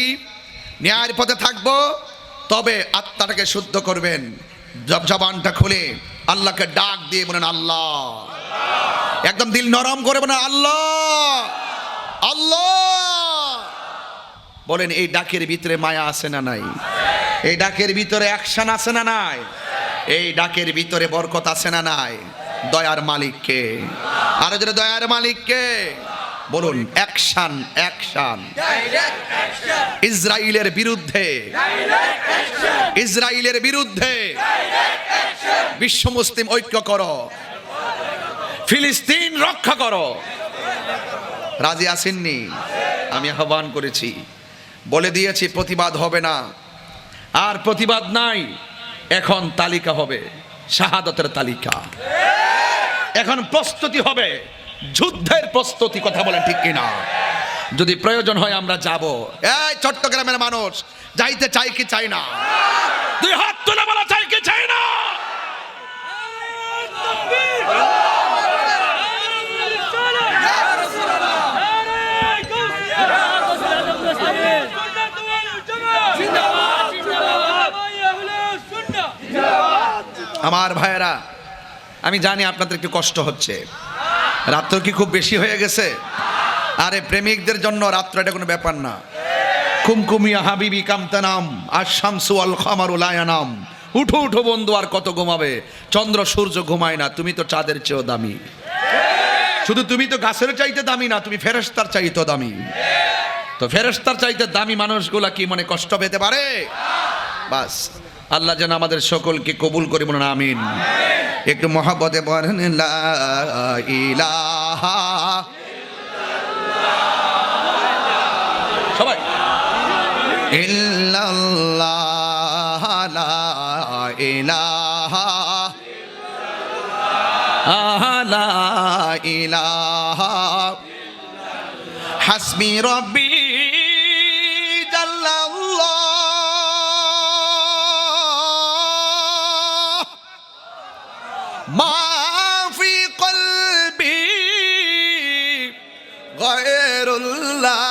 ন্যায়ের পথে থাকবো। তবে আত্মাটাকে শুদ্ধ করবেন, জবানটা খুলে আল্লাহকে ডাক দিয়ে বলেন আল্লাহ, একদম দিল নরম করে বলেন আল্লাহ আল্লাহ। বলেন এই ডাকের ভিতরে মায়া আছে না নাই? এই ডাকের ভিতরে অ্যাকশন আছে না নাই? এই ডাকের ভিতরে বরকত আছে না নাই? দয়ার মালিক কে? আরো জোরে দয়ার মালিক কে? বলুন অ্যাকশন, অ্যাকশন। ইসরায়েলের বিরুদ্ধে, ইসরায়েলের বিরুদ্ধে বিশ্ব মুসলিম ঐক্য করো, ফিলিস্তিন রক্ষা করো। রাজি আসেননি? আমি আহ্বান করেছি, বলে দিয়েছি প্রতিবাদ হবে না, আর প্রতিবাদ নাই। এখন তালিকা হবে, শাহাদাতের তালিকা। এখন প্রস্তুতি হবে, যুদ্ধের প্রস্তুতি। কথা বলেন ঠিক কিনা? যদি প্রয়োজন হয় আমরা যাব। এই চট্টগ্রামের মানুষ যাইতে চাই কি চাই না? দুই হাত তুলে বলা চাই কি চাই না? আমার ভাইয়েরা, আমি জানি আপনাদের একটু কষ্ট হচ্ছে। রাত্র কি খুব বেশি হয়ে গেছে? আরে প্রেমিকদের জন্য রাত্র এটা কোনো ব্যাপার না। কুমকুমিয়া হাবিবি কামতানাম আর শামসু আল খামারু লায়ানাম। উঠো উঠো বন্ধু, আর কত ঘুমাবে? চন্দ্র সূর্য ঘুমায় না, তুমি তো চাঁদের চেয়েও দামি। শুধু তুমি তো গাছের চাইতে দামি না, তুমি ফেরেশতার চাইতে দামি। তো ফেরেশতার চাইতে দামি মানুষগুলা কি মনে কষ্ট পেতে পারে? বাস আল্লাহ যেন আমাদের সকলকে কবুল করে, বলুন আমিন। একটু মহব্বতে বলেন লা ইলাহা। সবাই ইল্লাল্লাহ, লা ইলাহা, লা ইলাহা, হাসবি রব্বি জাল্লাল্লাহ, মা ফি কলবি গায়রুল্লাহ,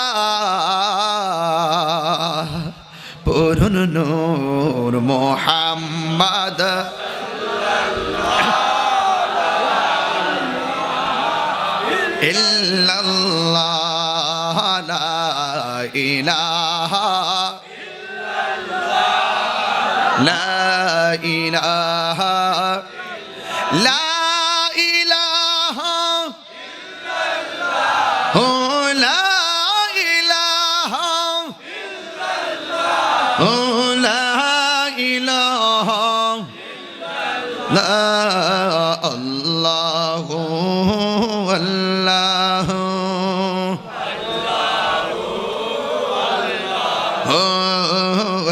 পুরুন নূর মুহাম্মদ ইল্লাল্লাহ, লা ইলাহা, লা ইলাহা, লা ইলাহা, ও লা ইলাহা, ও লা ইলাহা, লা আল্লাহু আল্লাহু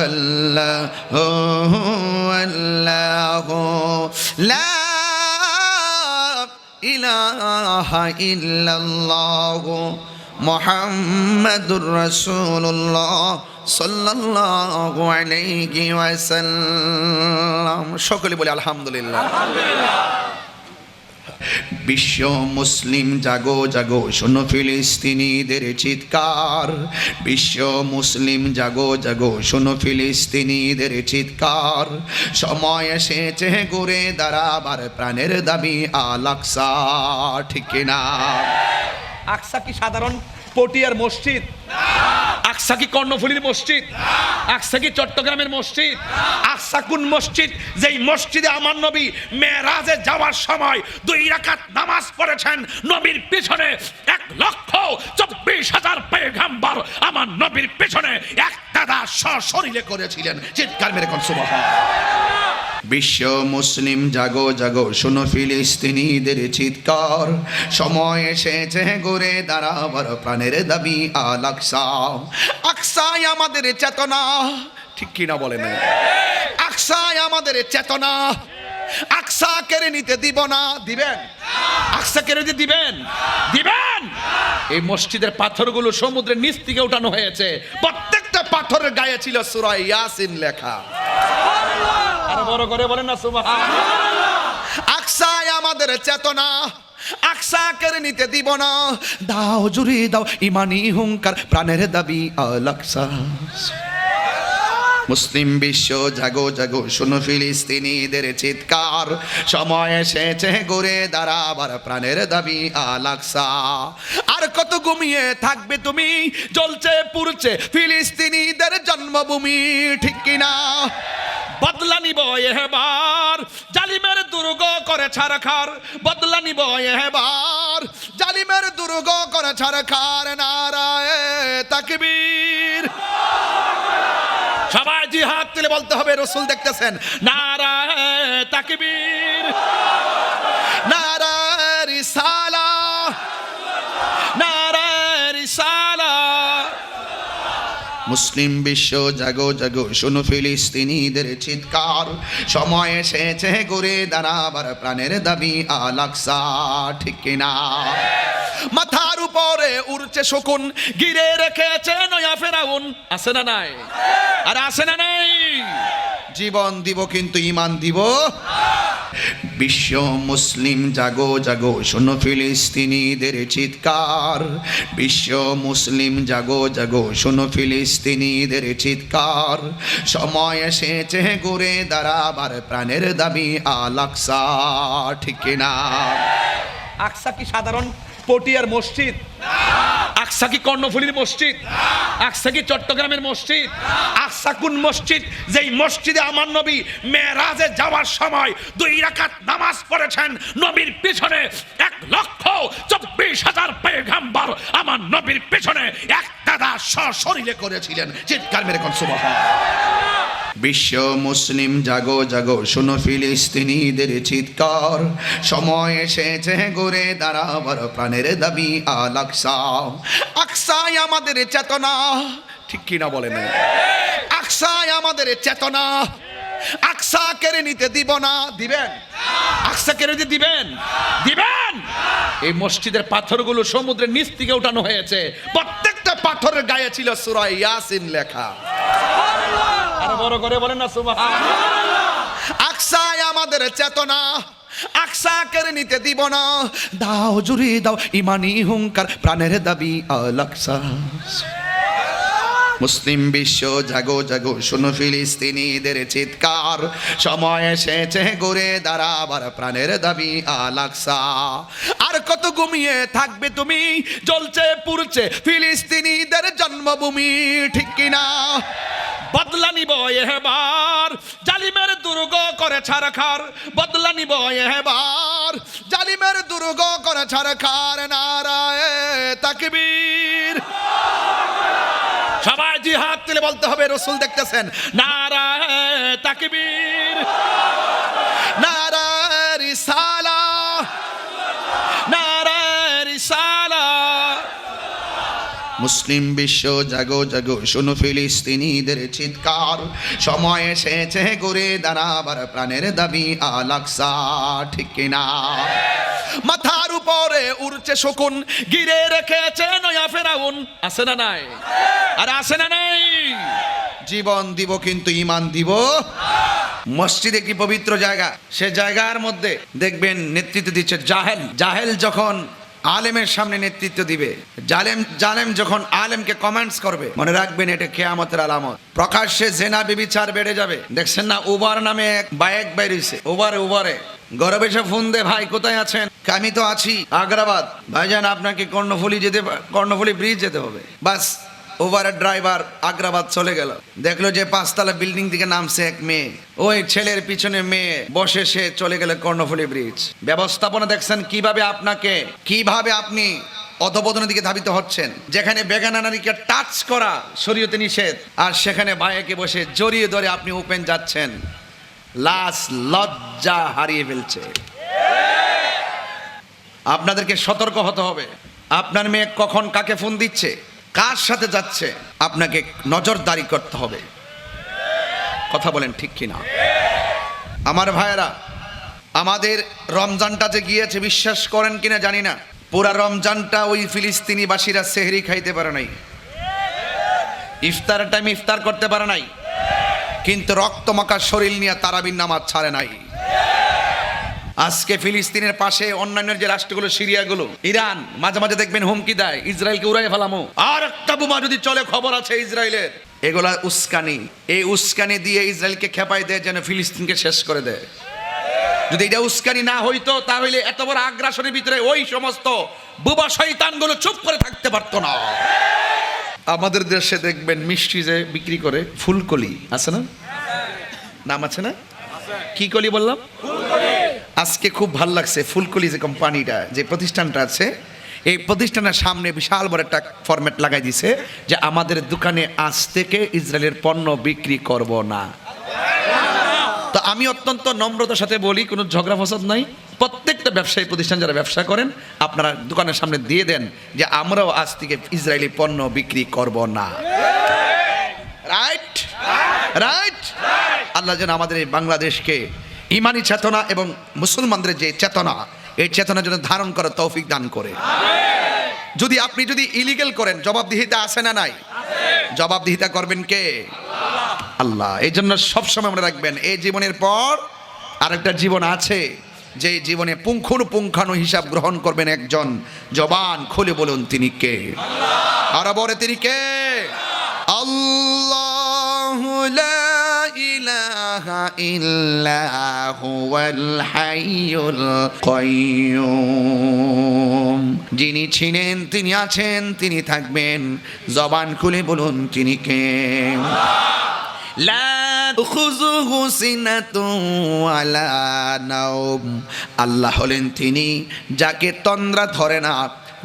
আল্লাহু আল্লাহু, লা ইলাহা ইল্লাল্লাহ মুহাম্মাদুর রাসূলুল্লাহ সাল্লাল্লাহু আলাইহি ওয়াসাল্লাম। সকলে বলি আলহামদুলিল্লাহ। বিশ্ব মুসলিম জাগো জাগো, শোনো ফিলিস্তিনিদের চিৎকার। বিশ্ব মুসলিম জাগো জাগো, শোনো ফিলিস্তিনিদের চিৎকার। সময় এসেছে ঘুরে দাঁড়াবার, প্রাণের দাবি আল আকসা। ঠিক কিনা? আকসা কি সাধারণ পটিয়ার মসজিদ? আকসা কি কর্ণফুলীর মসজিদ? আকসা কি চট্টগ্রামের মসজিদ? আকসা কোন মসজিদ? যেই মসজিদে আমার নবী মেরাজে যাওয়ার সময় 2 রাকাত নামাজ পড়েছেন। নবীর পিছনে 1,24,000 পয়গম্বর আমার নবীর পিছনে একটাদা সশরীরে করেছিলেন। চিৎকার মেরে কোন সুবহানাল্লাহ। বিশ্ব মুসলিম জাগো জাগো, শোনো ফিলিস্তিনিদের চিৎকার। সময় এসেছে ঘুরে দাঁড়াবার, প্রাণের দাবি আল আকসা। আকসায় আমাদের চেতনা। ঠিক কিনা বলেন? আকসায় আমাদের চেতনা। আকসা কেড়ে নিতে দিব না। দিবেন? আকসা কেড়ে নিতে দিবেন? দিবেন? এই মসজিদের পাথরগুলো সমুদ্রের নিচ থেকে উঠানো হয়েছে। প্রত্যেকটা পাথরের গায়ে ছিল সূরা ইয়াসিন লেখা। আরো বড় করে বলেন না সুবহানাল্লাহ। আকসায় আমাদের চেতনা। আকসা কেড়ে নিতে দিব না। দাও জুড়ে দাও ইমানি হুঙ্কার, প্রাণের দাবি আল আকসা। মুসলিম বিশ্ব জাগো জাগো, শোনো ফিলিস্তিনিদের চিৎকার, সময় এসেছে ঘুরে দাঁড়াবার প্রাণের দাবি আল আকসা। আর কত ঘুমিয়ে থাকবে তুমি, জ্বলছে পুড়ছে ফিলিস্তিনিদের জন্মভূমি, ঠিক কিনা? বদলা নিব এবার, জালিমের দুর্গ করে ছারখার, বদলা নিব এবার, জালিমের দুর্গ করে ছারখার। নারায়ে তাকবীর। সবাই জিহাদ তুলে বলতে হবে, রাসূল দেখতেছেন। নারায়ে তাকবীর, নারায়ে রিসালাহ, নারায়ে রিসালাহ। মুসলিম বিশ্ব জাগো জাগো, শোনো ফিলিস্তিনিদের চিৎকার, সময় এসেছে ঘুরে দাঁড়াবার প্রাণের দাবি আল আকসা, ঠিক কিনা? মাথার উপরে উড়ছে শকুন, গিরে রেখেছে নয়া ফেরাউন। আছে না নাই? আর আছে না নাই? জীবন দিব কিন্তু ঈমান দিব। বিশ্ব মুসলিম জাগো জাগো, শোনো ফিলিস্তিনিদের চিৎকার, বিশ্ব মুসলিম জাগো জাগো, শোনো ফিলিস্তিনিদের চিৎকার, সময় এসেছে ঘুরে দাঁড়াবার প্রাণের দাবি আল আকসা, ঠিক কিনা? আকসা কি সাধারণ পটিয়ার মসজিদ? আকসা কি কর্ণফুলীর মসজিদ? আকসা কি চট্টগ্রামের মসজিদ? আকসা কোন মসজিদ? যেই মসজিদে আমার নবী মেরাজে যাওয়ার সময় 2 রাকাত নামাজ পড়েছেন, নবীর পিছনে 1,24,000 পয়গম্বর আমার নবীর পিছনে একটাদা সশরীরে করেছিলেন। চিৎকার মেরে কোন সুবহানাল্লাহ। বিশ্ব মুসলিম জাগো জাগো, শোনো ফিলিস্তিনিদের চিৎকার, সময় এসেছে ঘুরে দাঁড়াবার প্রাণের দাবি আল আকসা। আকসাই আমাদের চেতনা, ঠিক কিনা বলেন? আকসাই আমাদের চেতনা। আকসা কেড়ে নিতে দিব না। দিবেন? আকসা কেড়ে নিতে দিবেন? দিবেন? এই মসজিদের পাথরগুলো সমুদ্রের নিচ থেকে উঠানো হয়েছে, প্রত্যেকটা পাথরের গায়ে ছিল সূরা ইয়াসিন লেখা। আরো বড় করে বলেন না সুবহানাল্লাহ। আকসাই আমাদের চেতনা, আকসা কেড়ে নিতে দিব না। দাও জুড়ে দাও ইমানি হুঙ্কার, প্রাণের দাবি আল আকসা। মুসলিম বিশ্ব জাগো জাগো, শোনো ফিলিস্তিনিদের চিৎকার, সময় এসেছে ঘুরে দাঁড়াবার প্রাণের দাবি আল আকসা। আর কত ঘুমিয়ে থাকবে তুমি, জ্বলছে পুড়ছে ফিলিস্তিনিদের জন্মভূমি, ঠিক কিনা? বদলা নিব এবার, জালিমের দুর্গ করে ছারখার, বদলা নিব এবার, জালিমের দুর্গ করে ছারখার। নারায়ে তাকবীর। সবাই জিহাদ তুলে বলতে হবে, রাসূল দেখতেছেন। নারায়ে তাকবীর, নারায়ে রিসালাহ, নারায়ে রিসালাহ। মুসলিম বিশ্ব জাগো জাগো, শোনো ফিলিস্তিনিদের চিৎকার, সময় এসেছে ঘুরে দাঁড়াবার প্রাণের দাবি আল আকসা, ঠিক কিনা? মাথার উপরে উড়ছে শকুন, গিরে রেখেছে নয়া ফেরাউন। আছে না নাই? আর আছে না নাই? জীবন দিব কিন্তু ঈমান দিব। মসজিদ একটি পবিত্র জায়গা, সে জায়গার মধ্যে দেখবেন নেতৃত্ব দিচ্ছে জাহেল। জাহেল যখন আলেমের সামনে নেতৃত্ব দিবে, জালেম যখন আলেমকে কমেন্টস করবে, মনে রাখবেন এটা কিয়ামতের আলামত। প্রকাশ্যে জেনা ব্যভিচার বেড়ে যাবে। দেখছেন না উবার নামে এক বাইক বেরিয়েছে, উবারে গরবে এসে ফোন দে, ভাই কোথায় আছেন? আমি তো আছি আগ্রাবাদ। ভাইজান আপনাকে কর্ণফুলী ব্রিজ যেতে হবে। বাস উবারের ড্রাইভার আগ্রাবাদ চলে গেল, দেখলো যে 5তলা বিল্ডিং থেকে নামছে এক মেয়ে, ওই ছেলের পিছনে মেয়ে বসে, সে চলে গেল কর্ণফুলী ব্রিজ। ব্যবস্থাপনা দেখছেন কিভাবে আপনি অধপতনের দিকে ধাবিত হচ্ছেন। যেখানে বেগানা নারীকে টাচ করা শরীয়তে নিষেধ, আর সেখানে ভাইকে বসে জড়িয়ে ধরে আপনি ওপেন যাচ্ছেন। লাশ লজ্জা হারিয়ে ফেলছে। আপনাদেরকে সতর্ক হতে হবে। আপনার মেয়ে কখন কাকে ফোন দিচ্ছে, কার সাথে যাচ্ছে, আপনাকে নজরদারি করতে হবে। কথা বলেন ঠিক কিনা? আমার ভাইয়েরা, আমাদের রমজানটা যে গিয়েছে, বিশ্বাস করেন কিনা জানি না, পুরা রমজানটা ওই ফিলিস্তিনিবাসীরা সেহরি খাইতে পারে নাই, ইফতারের টাইম ইফতার করতে পারে নাই, কিন্তু রক্তমাখা শরীর নিয়ে তারাবির নামাজ ছাড়ে নাই। আজকে ফিলিস্তিনের পাশে অন্যান্য যে রাষ্ট্রগুলো, সিরিয়াগুলো, ইরান মাঝে মাঝে দেখবেন হুমকি দেয় ইসরায়েলকে উড়াই ফেলামো। আর একটা বোমা যদি চলে, খবর আছে ইসরায়েলের, এগুলা উস্কানি। এই উস্কানি দিয়ে ইসরায়েলকে খেপাই দেয় যেন ফিলিস্তিনকে শেষ করে দেয়। যদি এটা উস্কানি না হইতো তাহলে এত বড় আগ্রাসনের ভিতরে ওই সমস্ত বুবা শয়তানগুলো চুপ করে থাকতে পারতো না। আমাদের দেশে দেখবেন মিষ্টি যে বিক্রি করে ফুলকলি আছে না, নাম আছে না, কি কলি বললাম? আজকে খুব ভালো লাগছে ফুলকলি যে কোম্পানিটা, যে প্রতিষ্ঠানটা আছে, এই প্রতিষ্ঠানের সামনে বিশাল বড় একটা ফরম্যাট লাগাই দিছে যে আমাদের দোকানে আজ থেকে ইসরায়েলের পণ্য বিক্রি করব না। তো আমি অত্যন্ত নম্রতার সাথে বলি, কোনো ঝগড়া ফসাদ নাই, প্রত্যেকটা ব্যবসায়ী প্রতিষ্ঠান যারা ব্যবসা করেন আপনারা দোকানের সামনে দিয়ে দেন যে আমরাও আজ থেকে ইসরায়েলি পণ্য বিক্রি করব না। Right right. আল্লাহ যেন আমাদের এই বাংলাদেশকে ইমানি চেতনা এবং মুসলমানদের যে চেতনা, এই চেতনা যেন ধারণ করার তৌফিক দান করে। যদি আপনি যদি ইলিগাল করেন জবাবদিহিতা আছে না নাই? জবাবদিহিতা করবেন কে? আল্লাহ। এই জন্য সবসময় মনে রাখবেন এই জীবনের পর আরেকটা জীবন আছে, যে জীবনে পুঙ্খানু হিসাব গ্রহণ করবেন একজন। জবান খুলে বলুন তিনি কে? আর বলে তিনি কে? আল্লাহু লা ইলাহা ইল্লা হুয়াল হাইয়ুল কাইয়্যুম। যিনি ছিলেন, তিনি আছেন, তিনি থাকবেন। জবান খুলে বলুন তিনি কে? লা তাখুযুহু সিনাতুন ওয়ালা নাওম। আল্লাহ হলেন তিনি যাকে তন্দ্রা ধরে না,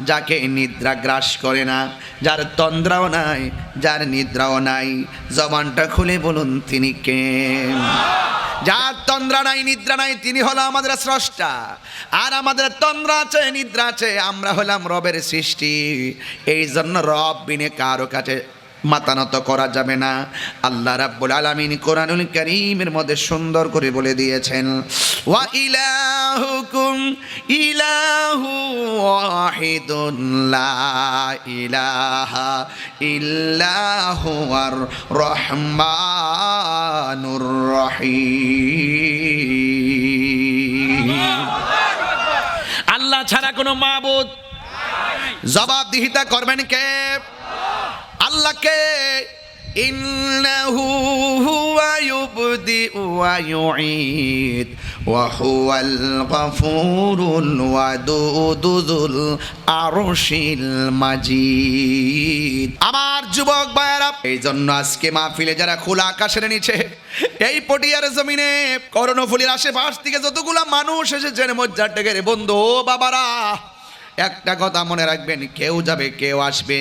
যাকে নিদ্রা গ্রাস করে না, যার তন্দ্রাও নাই, যার নিদ্রাও নাই। জবানটা খুলে বলুন তিনি কে? যার তন্দ্রা নাই, নিদ্রা নাই, তিনি হলো আমাদের স্রষ্টা। আর আমাদের তন্দ্রা আছে, নিদ্রা আছে, আমরা হলাম রবের সৃষ্টি। এই জন্য রব বিনে কারো কাছে মাথা নত করা যাবে না। আল্লাহ রাব্বুল আলামিন কোরআনুল কারীমের মধ্যে সুন্দর করে বলে দিয়েছেন, ওয়া ইলাহুকুম ইলাহু ওয়াহিদুন লা ইলাহা ইল্লা হুয়ার রহমানুর রহিম। আল্লাহ ছাড়া কোনো মাবুদ। জবাবদিহিতা করবেন কে? আল্লাহকে। ইন্নাহু হুয়া ইউবদিউ ওয়া ইউঈদ ওয়া হুয়াল গফুরুল ওয়াদুদুল আরশিল মাজিদ। আমার যুবক ভাইরা, এই জন্য আজকে মাহফিলে যারা খোলা আকাশের নিচে এই পটিয়ার জমিনে কর্ণফুলীর আশেপাশ থেকে যতগুলা মানুষ এসেছেন মজ্জার টেকের বন্ধু বাবারা, একটা কথা মনে রাখবেন, কেউ যাবে কেউ আসবে,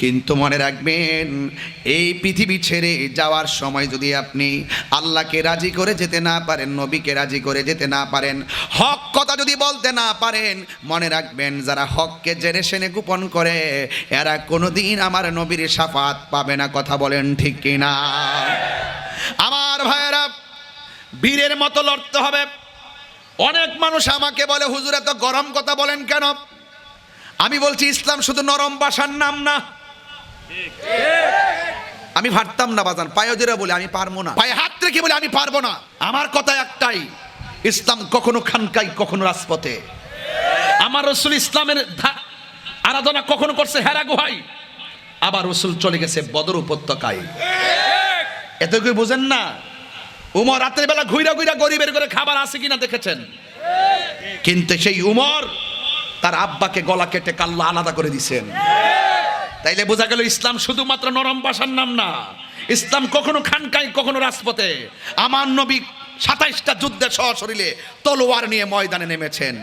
কিন্তু মনে রাখবেন এই পৃথিবী ছেড়ে যাওয়ার সময় যদি আপনি আল্লাহকে রাজি করে যেতে না পারেন, নবীকে রাজি করে যেতে না পারেন, হক কথা যদি বলতে না পারেন, মনে রাখবেন যারা হককে জেনে শুনে গোপন করে এরা কোনোদিন আমার নবীর শাফাত পাবে না। কথা বলেন ঠিক কিনা? আমার ভাইয়েরা, বীরের মতো লড়তে হবে। অনেক মানুষ আমাকে বলে, হুজুর এত গরম কথা বলেন কেন? আমি বলছি ইসলাম শুধু নরম ভাষার নাম না। আমি পারতাম না বাজান, পায়ে ধরে বলে আমি পারবো না, পায়ে হাত রেখে বলে আমি পারবো না। আমার কথা একটাই, ইসলাম কখনো খানকাই, কখনো রাজপথে। আমার রাসূল ইসলামের আরাধনা কখনো করছে হেরা গুহায়, আবার রাসূল চলে গেছে বদর উপত্যকায়। এত কি বুঝেন না? উমর রাতের বেলা ঘুইরা ঘুইরা গরিবের করে খাবার আছে কিনা দেখেছেন, কিন্তু সেই উমর তার আব্বাকে গলা কেটে কাল্লা আলাদা করে দিয়েছেন। তাইলে বোঝা গেল ইসলাম শুধুমাত্র নরম ভাষার নাম না। ইসলাম কখনো খানকায়, কখনো রাজপথে। আমার নবী 27টা যুদ্ধে সশরীরে তলোয়ার নিয়ে ময়দানে নেমেছেন।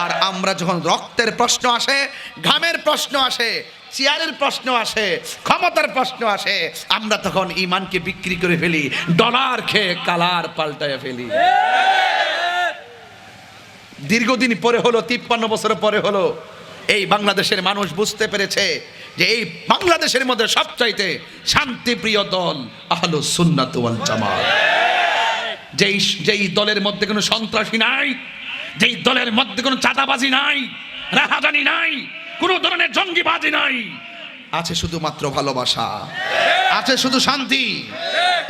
আর আমরা যখন রক্তের প্রশ্ন আসে, ঘামের প্রশ্ন আসে, চেয়ারের প্রশ্ন আসে, ক্ষমতার প্রশ্ন আসে, আমরা তখন ঈমানকে বিক্রি করে ফেলি, ডলার খেয়ে কালার পাল্টায় ফেলি। দীর্ঘদিন পরে হলো, 53 বছর পরে হলো এই বাংলাদেশের মানুষ বুঝতে পেরেছে যে এই বাংলাদেশের মধ্যে সবচাইতে শান্তিপ্রিয় দল আহলুস সুন্নাত ওয়াল জামাত। যেই দলের মধ্যে কোনো সন্ত্রাসী নাই, যেই দলের মধ্যে কোনো চাঁদাবাজি নাই, রাহাজানি নাই, কোনো ধরনের জঙ্গিবাজি নাই, আছে শুধুমাত্র ভালোবাসা, আছে শুধু শান্তি।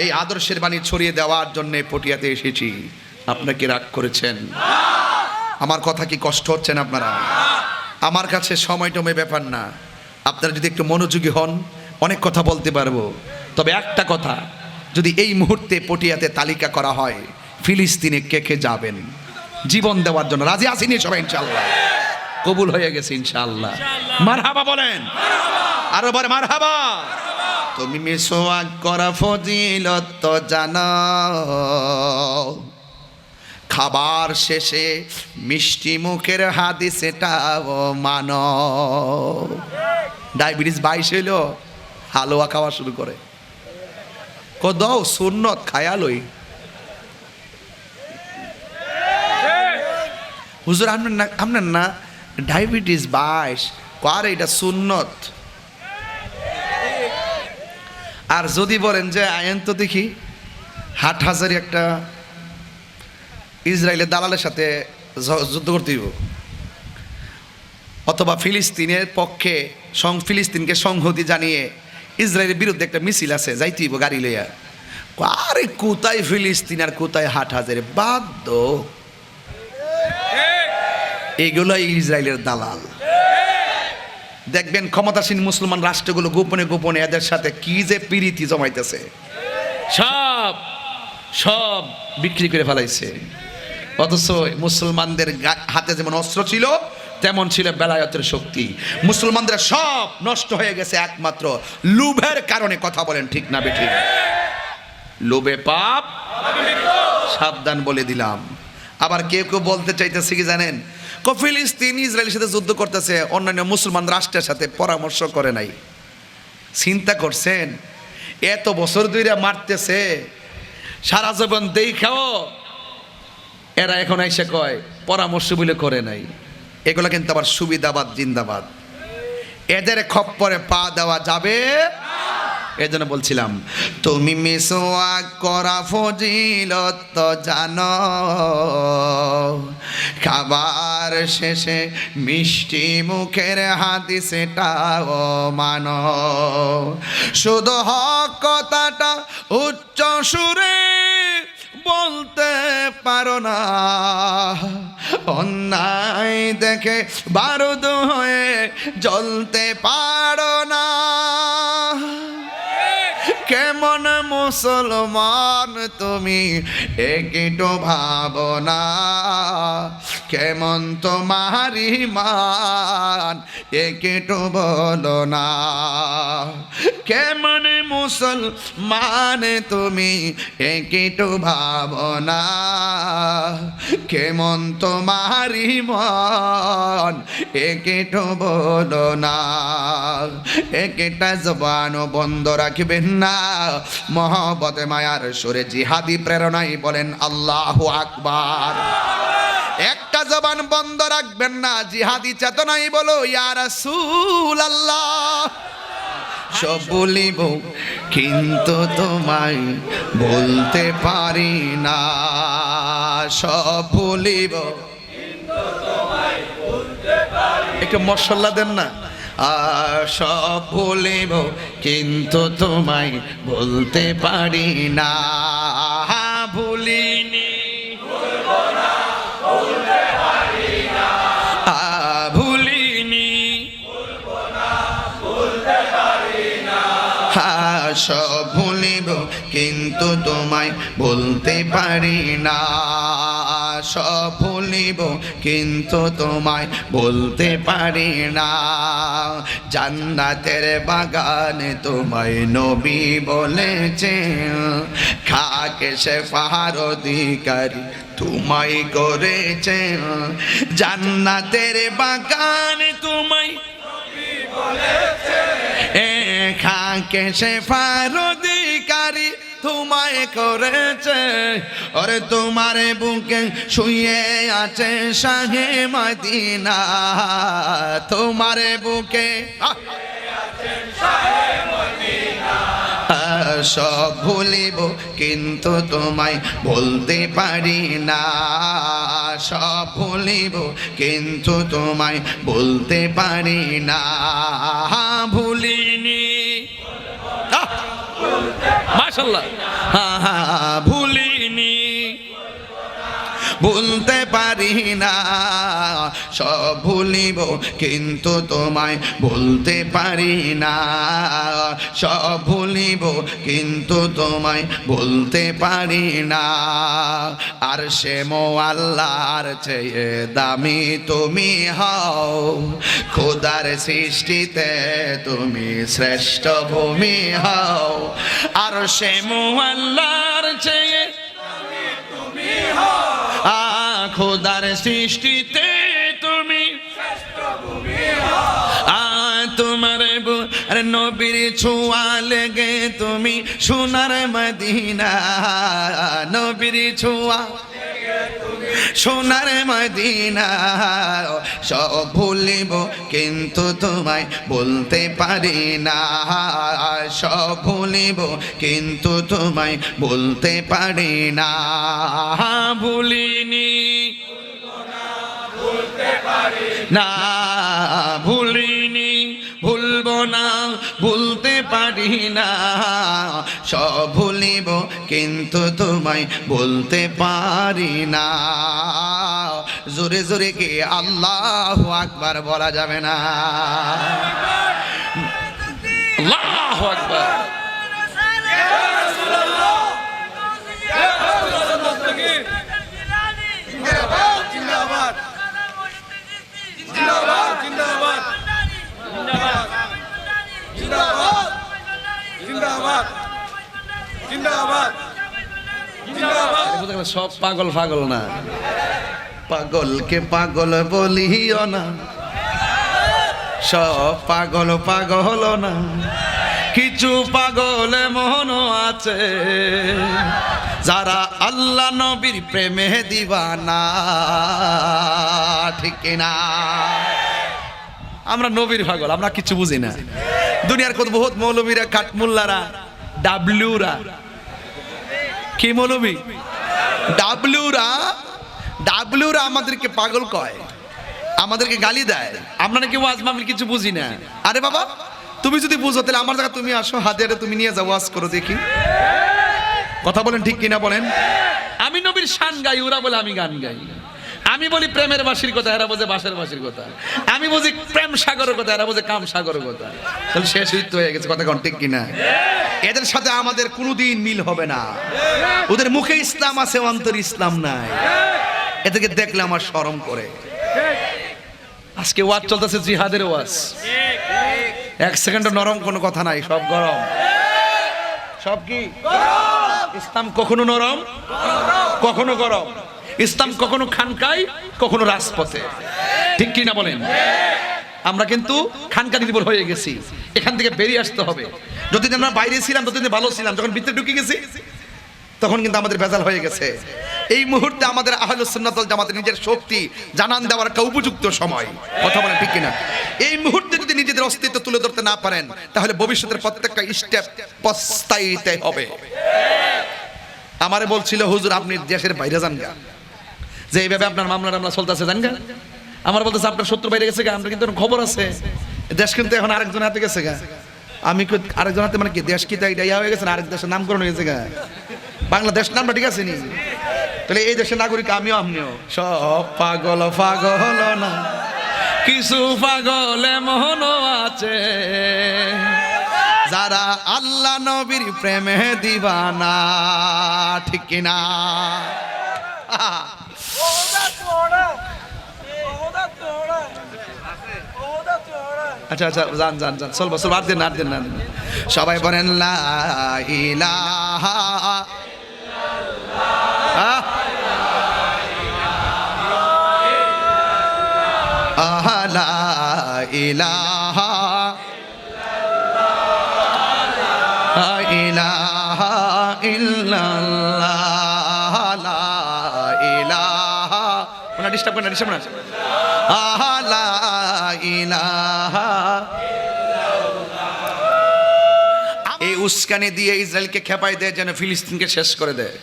এই আদর্শের বাণী ছড়িয়ে দেওয়ার জন্য পটিয়াতে এসেছি। আপনাকে রাগ করেছেন? আমার কথা কি কষ্ট হচ্ছেন আপনারা? আমার কাছে সময় টমে ব্যাপার না। আপনারা যদি একটু মনোযোগী হন, অনেক কথা বলতে পারবো। তবে একটা কথা, যদি এই মুহূর্তে পটিয়াতে তালিকা করা হয়, ফিলিস্তিনে কে কে যাবেন জীবন দেওয়ার জন্য? রাজি আছেন সবাই? ইনশাআল্লাহ কবুল হয়ে গেছে ইনশাআল্লাহ। মারহাবা বলেন, আরো বার মারহাবা। তুমি মিসওয়াক করা ফজিলত তো জানো, খাবার শেষে মিষ্টি মুখের হাদিস এটাও মানো। ডায়াবেটিস 22 হইলো হালুয়া খাওয়া শুরু করে, দাও সুন্নত খায়ালই। হুজুর আপনার না ডায়াবেটিস 22, আর এটা সুন্নত। আর যদি বলেন যে আয়েন তো দেখি হাটহাজারি একটা ইসরায়েলের দালালের সাথে যুদ্ধ করতে দিব, অথবা ফিলিস্তিনের পক্ষে ফিলিস্তিনকে সংহতি জানিয়ে ইসরায়েলের বিরুদ্ধে একটা মিছিল আছে, যাইতে দিব গাড়ি লইয়া। আরে কোথায় ফিলিস্তিন আর কোথায় হাটহাজারি, বাধ্য। এগুলোই ইসরায়েলের দালাল। দেখবেন ক্ষমতাসীন মুসলমান রাষ্ট্রগুলো গোপনে গোপনে এদের সাথে কি যে প্রীতি জমাইতেছে, সব বিক্রি করে ফেলাইছে। অথচ মুসলমানদের হাতে যেমন অস্ত্র ছিল তেমন ছিল বেলায়েতের শক্তি। মুসলমানদের সব নষ্ট হয়ে গেছে একমাত্র লোভের কারণে। কথা বলেন ঠিক না বেঠিক? লোভে পাপ, সাবধান বলে দিলাম। আবার কেউ কেউ বলতে চাইতেছে কি জানেন, ফিলিস্তিন ইসরায়েলের সাথে যুদ্ধ করতেছে, অন্যান্য মুসলমান রাষ্ট্রের সাথে পরামর্শ করে নাই। চিন্তা করছেন এত বছর ধরে মারতেছে, সারা জীবন দেখাও, এরা এখন এসে কয় পরামর্শ বলে করে নাই। এগুলো কিন্তু আবার সুবিধাবাদ জিন্দাবাদ, এদের খপ্পরে পা দেওয়া যাবে। এজন্য বলছিলাম তুমি মিসওয়াক করা ফজিলত তো জানো, খাবার শেষে মিষ্টি মুখের হাদিস এটাও মানো। শুধু হক কথাটা উচ্চ সুরে বলতে পারো না, অন্যায় দেখে বারুদ হয়ে জ্বলতে পারো না। কেমন মুসলমান তুমি একটু ভাবনা, কেমন তোমার ঈমান একটু বলো না। কেমন মুসলমান তুমি একটু ভাবনা, কেমন তোমার ঈমান একটু বলো না। একটা জবান বন্ধ রাখবেন না, মহব্বতে মায়ার সুরে জিহাদি প্রেরণায় বলেন আল্লাহু আকবার। একটা জবান বন্ধ রাখবেন না, জিহাদি চেতনায় বলো ইয়া রাসূলুল্লাহ। সব বলিব কিন্তু তোমায় বলতে পারি না, সব বলিব একটু মশলা দেন না। সব বলিব কিন্তু তোমায় বলতে পারি না, ভুলিনি ভুলিনি সব ভুলিব কিন্তু তোমায় বলতে পারি না, সব ভুলিব কিন্তু তোমায় বলতে পারি না। জান্নাতের বাগানে তোমায় নবী বলেছেন, খাকে শেফার অধিকারী তোমায় করেছেন। জান্নাতের বাগানে তোমায় নবী বলেছেন, খাকে শেফার অধিকারী তোমায় করেছে। ওরে তোমার বুকে শুয়ে আছে শাহে মদিনা, তোমার বুকে সব ভুলিব কিন্তু তোমায় বলতে পারি না, সব ভুলিব কিন্তু তোমায় বলতে পারি না, ভুলিনি মাশাআল্লাহ, ভুলিনি ভুলতে পারি না, সব ভুলিব কিন্তু তোমায় ভুলতে পারি না, সব ভুলিব কিন্তু তোমায় ভুলতে পারি না। আর সে মোয়াল্লার চেয়ে দামি তুমি হও, খোদার সৃষ্টিতে তুমি শ্রেষ্ঠ ভূমি হও। আর সে মোয়াল্লার চেয়ে খোদার সৃষ্টিতে তুমি তোমার আরে নবীর ছোঁয়া লেগে তুমি সোনার মদিনা, নবীর ছোঁয়া সোনার মদিনা, সব ভুলিব কিন্তু তোমায় বলতে পারি না, সব ভুলিব কিন্তু তোমায় বলতে পারি না। ভুলিনি না, ভুলিনি ভুলবো না, ভুলতে পারি না, সব ভুলিব কিন্তু তোমায় বলতে পারি না। জোরে জোরে কি আল্লাহু আকবার বলা যাবে না? আল্লাহু আকবার। সব পাগল পাগল না, পাগলকে পাগল বলিও না, সব পাগল পাগল না, কিছু পাগল মন আছে যারা আল্লাহ নবীর প্রেমে দিবানা, ঠিক না? আমরা নবীর পাগল, আমরা কিছু বুঝি না। দুনিয়ার কত বহুত মৌলবীরা, কাঠমুল্লারা, ডাবলুরা, কি মৌলবী ডাবলুরা, ডাবলুরা আমাদেরকে পাগল কয়, আমাদেরকে গালি দেয়, আমরা নাকি ওয়াজ মাহফিল কিছু বুঝি না। আরে বাবা, তুমি যদি বুঝো তাহলে আমার জায়গা তুমি আসো, হাতে তুমি নিয়ে যাও, ওয়াজ করো দেখি। কথা বলেন ঠিক কিনা বলেন? আমি নবীর শান গাই, ওরা বলে আমি গান গাই। আমি বলি প্রেমের বাঁশির কথা, এরা বোঝে বাঁশের বাঁশির কথা। আমি বুঝি প্রেম সাগরের কথা, এরা বোঝে কাম সাগরের কথা। তাহলে শেষ হয়ে গেছে কথা, কোন ঠিক কিনা? এদের সাথে আমাদের কোনোদিন মিল হবে না। ওদের মুখে ইসলাম আছে, অন্তরে ইসলাম নাই। এদেরকে দেখলে আমার শরম করে। আজকে ওয়াজ চলতেছে জিহাদের ওয়াজ, এক সেকেন্ড নরম কোনো কথা নাই, সব গরম। সব কি ইসলাম কখনো নরম, কখনো গরম। ইসলাম কখনো খানকায়, কখনো রাজপথে, ঠিক কি না বলেন? আমরা কিন্তু খানকা নির্ভর হয়ে গেছি, এখান থেকে বেরিয়ে আসতে হবে। যতদিন আমরা বাইরে ছিলাম ততদিন ভালো ছিলাম, যখন ভিতরে ঢুকে গেছি তখন কিন্তু আমাদের ভেজাল হয়ে গেছে। এই মুহূর্তে আমাদের আহলুস সুন্নাত ওয়াল জামাতের নিজের শক্তি জানান দেওয়ার একটা উপযুক্ত সময়। কথা বলেন ঠিক কিনা? এই মুহূর্তে যদি নিজেদের অস্তিত্ব তুলে ধরতে না পারেন তাহলে ভবিষ্যতের প্রত্যেকটা স্টেপ পস্তাইতে হবে। আমারে বলছিল হুজুর আপনি দেশের বাইরে যান গা, যে এইভাবে আপনার মামলা চলতেছে জান গা। আমার বলতেছে আপনার শত্রু বাইরে গেছে গা, আমরা কিন্তু খবর আছে দেশ কিন্তু এখন আরেকজন হাতে গেছে গা। আমি আরেকজন হাতে মানে কি দেশ কি তাই ইয়া হয়ে গেছে না, আরেক দেশের নামকরণ হয়ে গেছে গা। বাংলাদেশ নামটা ঠিক আছে নি? তাহলে এই দেশের নাগরিক আমিও, আপনিও। সব পাগল পাগল না, কিছু পাগল মন আছে যারা আল্লাহ নবীর প্রেমে দিবানা, ঠিক কিনা? আচ্ছা আচ্ছা, যান যান যান, চলবো চলবো, আর দিন আর দিন না। সবাই বলেন লা ইলাহা লা ইলাহা ইলাহা ইল্লাল্লাহ, লা ইলাহা, না ডিস্টার্ব করে না, ডিস্টার্ব না, লা ইলাহা। এই উস্কানি দিয়ে ইসরায়েলকে খেপাই দেয় যেন ফিলিস্তিনকে শেষ করে দেয়।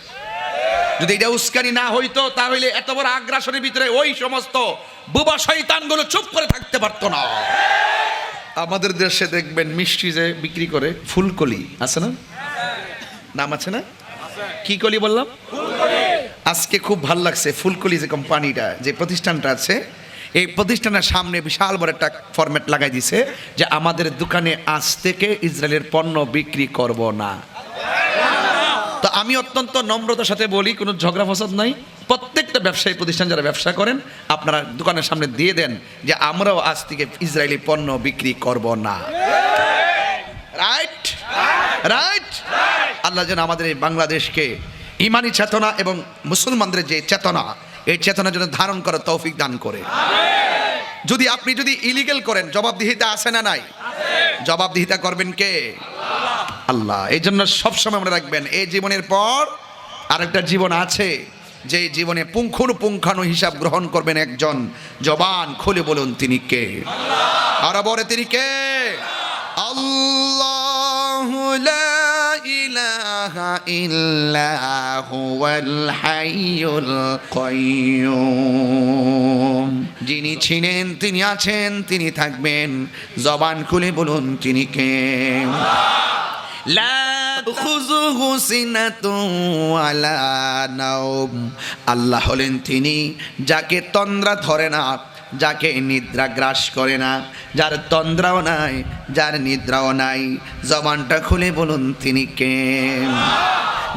যদি এটা উস্কানি না হইতো তাহলে এত বড় আগ্রাসনের ভিতরে ওই সমস্ত বুবা শয়তানগুলো চুপ করে থাকতে পারতো না। আমাদের দেশে দেখবেন মিষ্টি যে বিক্রি করে, ফুলকলি আছে না, নাম আছে না? কি কলি বললাম? আজকে খুব ভাল লাগছে, ফুলকলি যে কোম্পানিটা, যে প্রতিষ্ঠানটা আছে, এই প্রতিষ্ঠানের সামনে বিশাল বড় একটা ফরম্যাট লাগাই দিছে যে আমাদের দোকানে আজ থেকে ইসরায়েলের পণ্য বিক্রি করব না। তো আমি অত্যন্ত নম্রতার সাথে বলি, কোনো ঝগড়া ফসাদ নাই, প্রত্যেকটা ব্যবসায়ী প্রতিষ্ঠান যারা ব্যবসা করেন আপনারা দোকানের সামনে দিয়ে দেন যে আমরাও আজ থেকে ইসরায়েলি পণ্য বিক্রি করব না। Right right. আল্লাহ যেন আমাদের এই বাংলাদেশকে ইমানি চেতনা এবং মুসলমানদের যে চেতনা, এই চেতনা যেন ধারণ করার তৌফিক দান করে। যদি আপনি যদি ইলিগাল করেন, জবাবদিহিতা আছে না নাই? জবাবদিহিতা করবেন কে? আল্লাহ। এই জন্য সবসময় মনে রাখবেন, এই জীবনের পর আরেকটা জীবন আছে, যে জীবনে পুঙ্খানু হিসাব গ্রহণ করবেন একজন। জবান খুলে বলুন তিনি কে? আর বলে তিনি কে? আল্লাহু লা ইলাহা ইল্লা হুয়াল হাইয়ুল কাইয়্যুম। যিনি ছিলেন, তিনি আছেন, তিনি থাকবেন। জবান খুলে বলুন তিনি কে? লা তাখুযুহু সিনাতুন ওয়ালা নাওম। আল্লাহ হলেন তিনি যাকে তন্দ্রা ধরে না, যাকে নিদ্রা গ্রাস করে না, যার তন্দ্রাও নাই, যার নিদ্রাও নাই। জবানটা খুলে বলুন তিনি কে?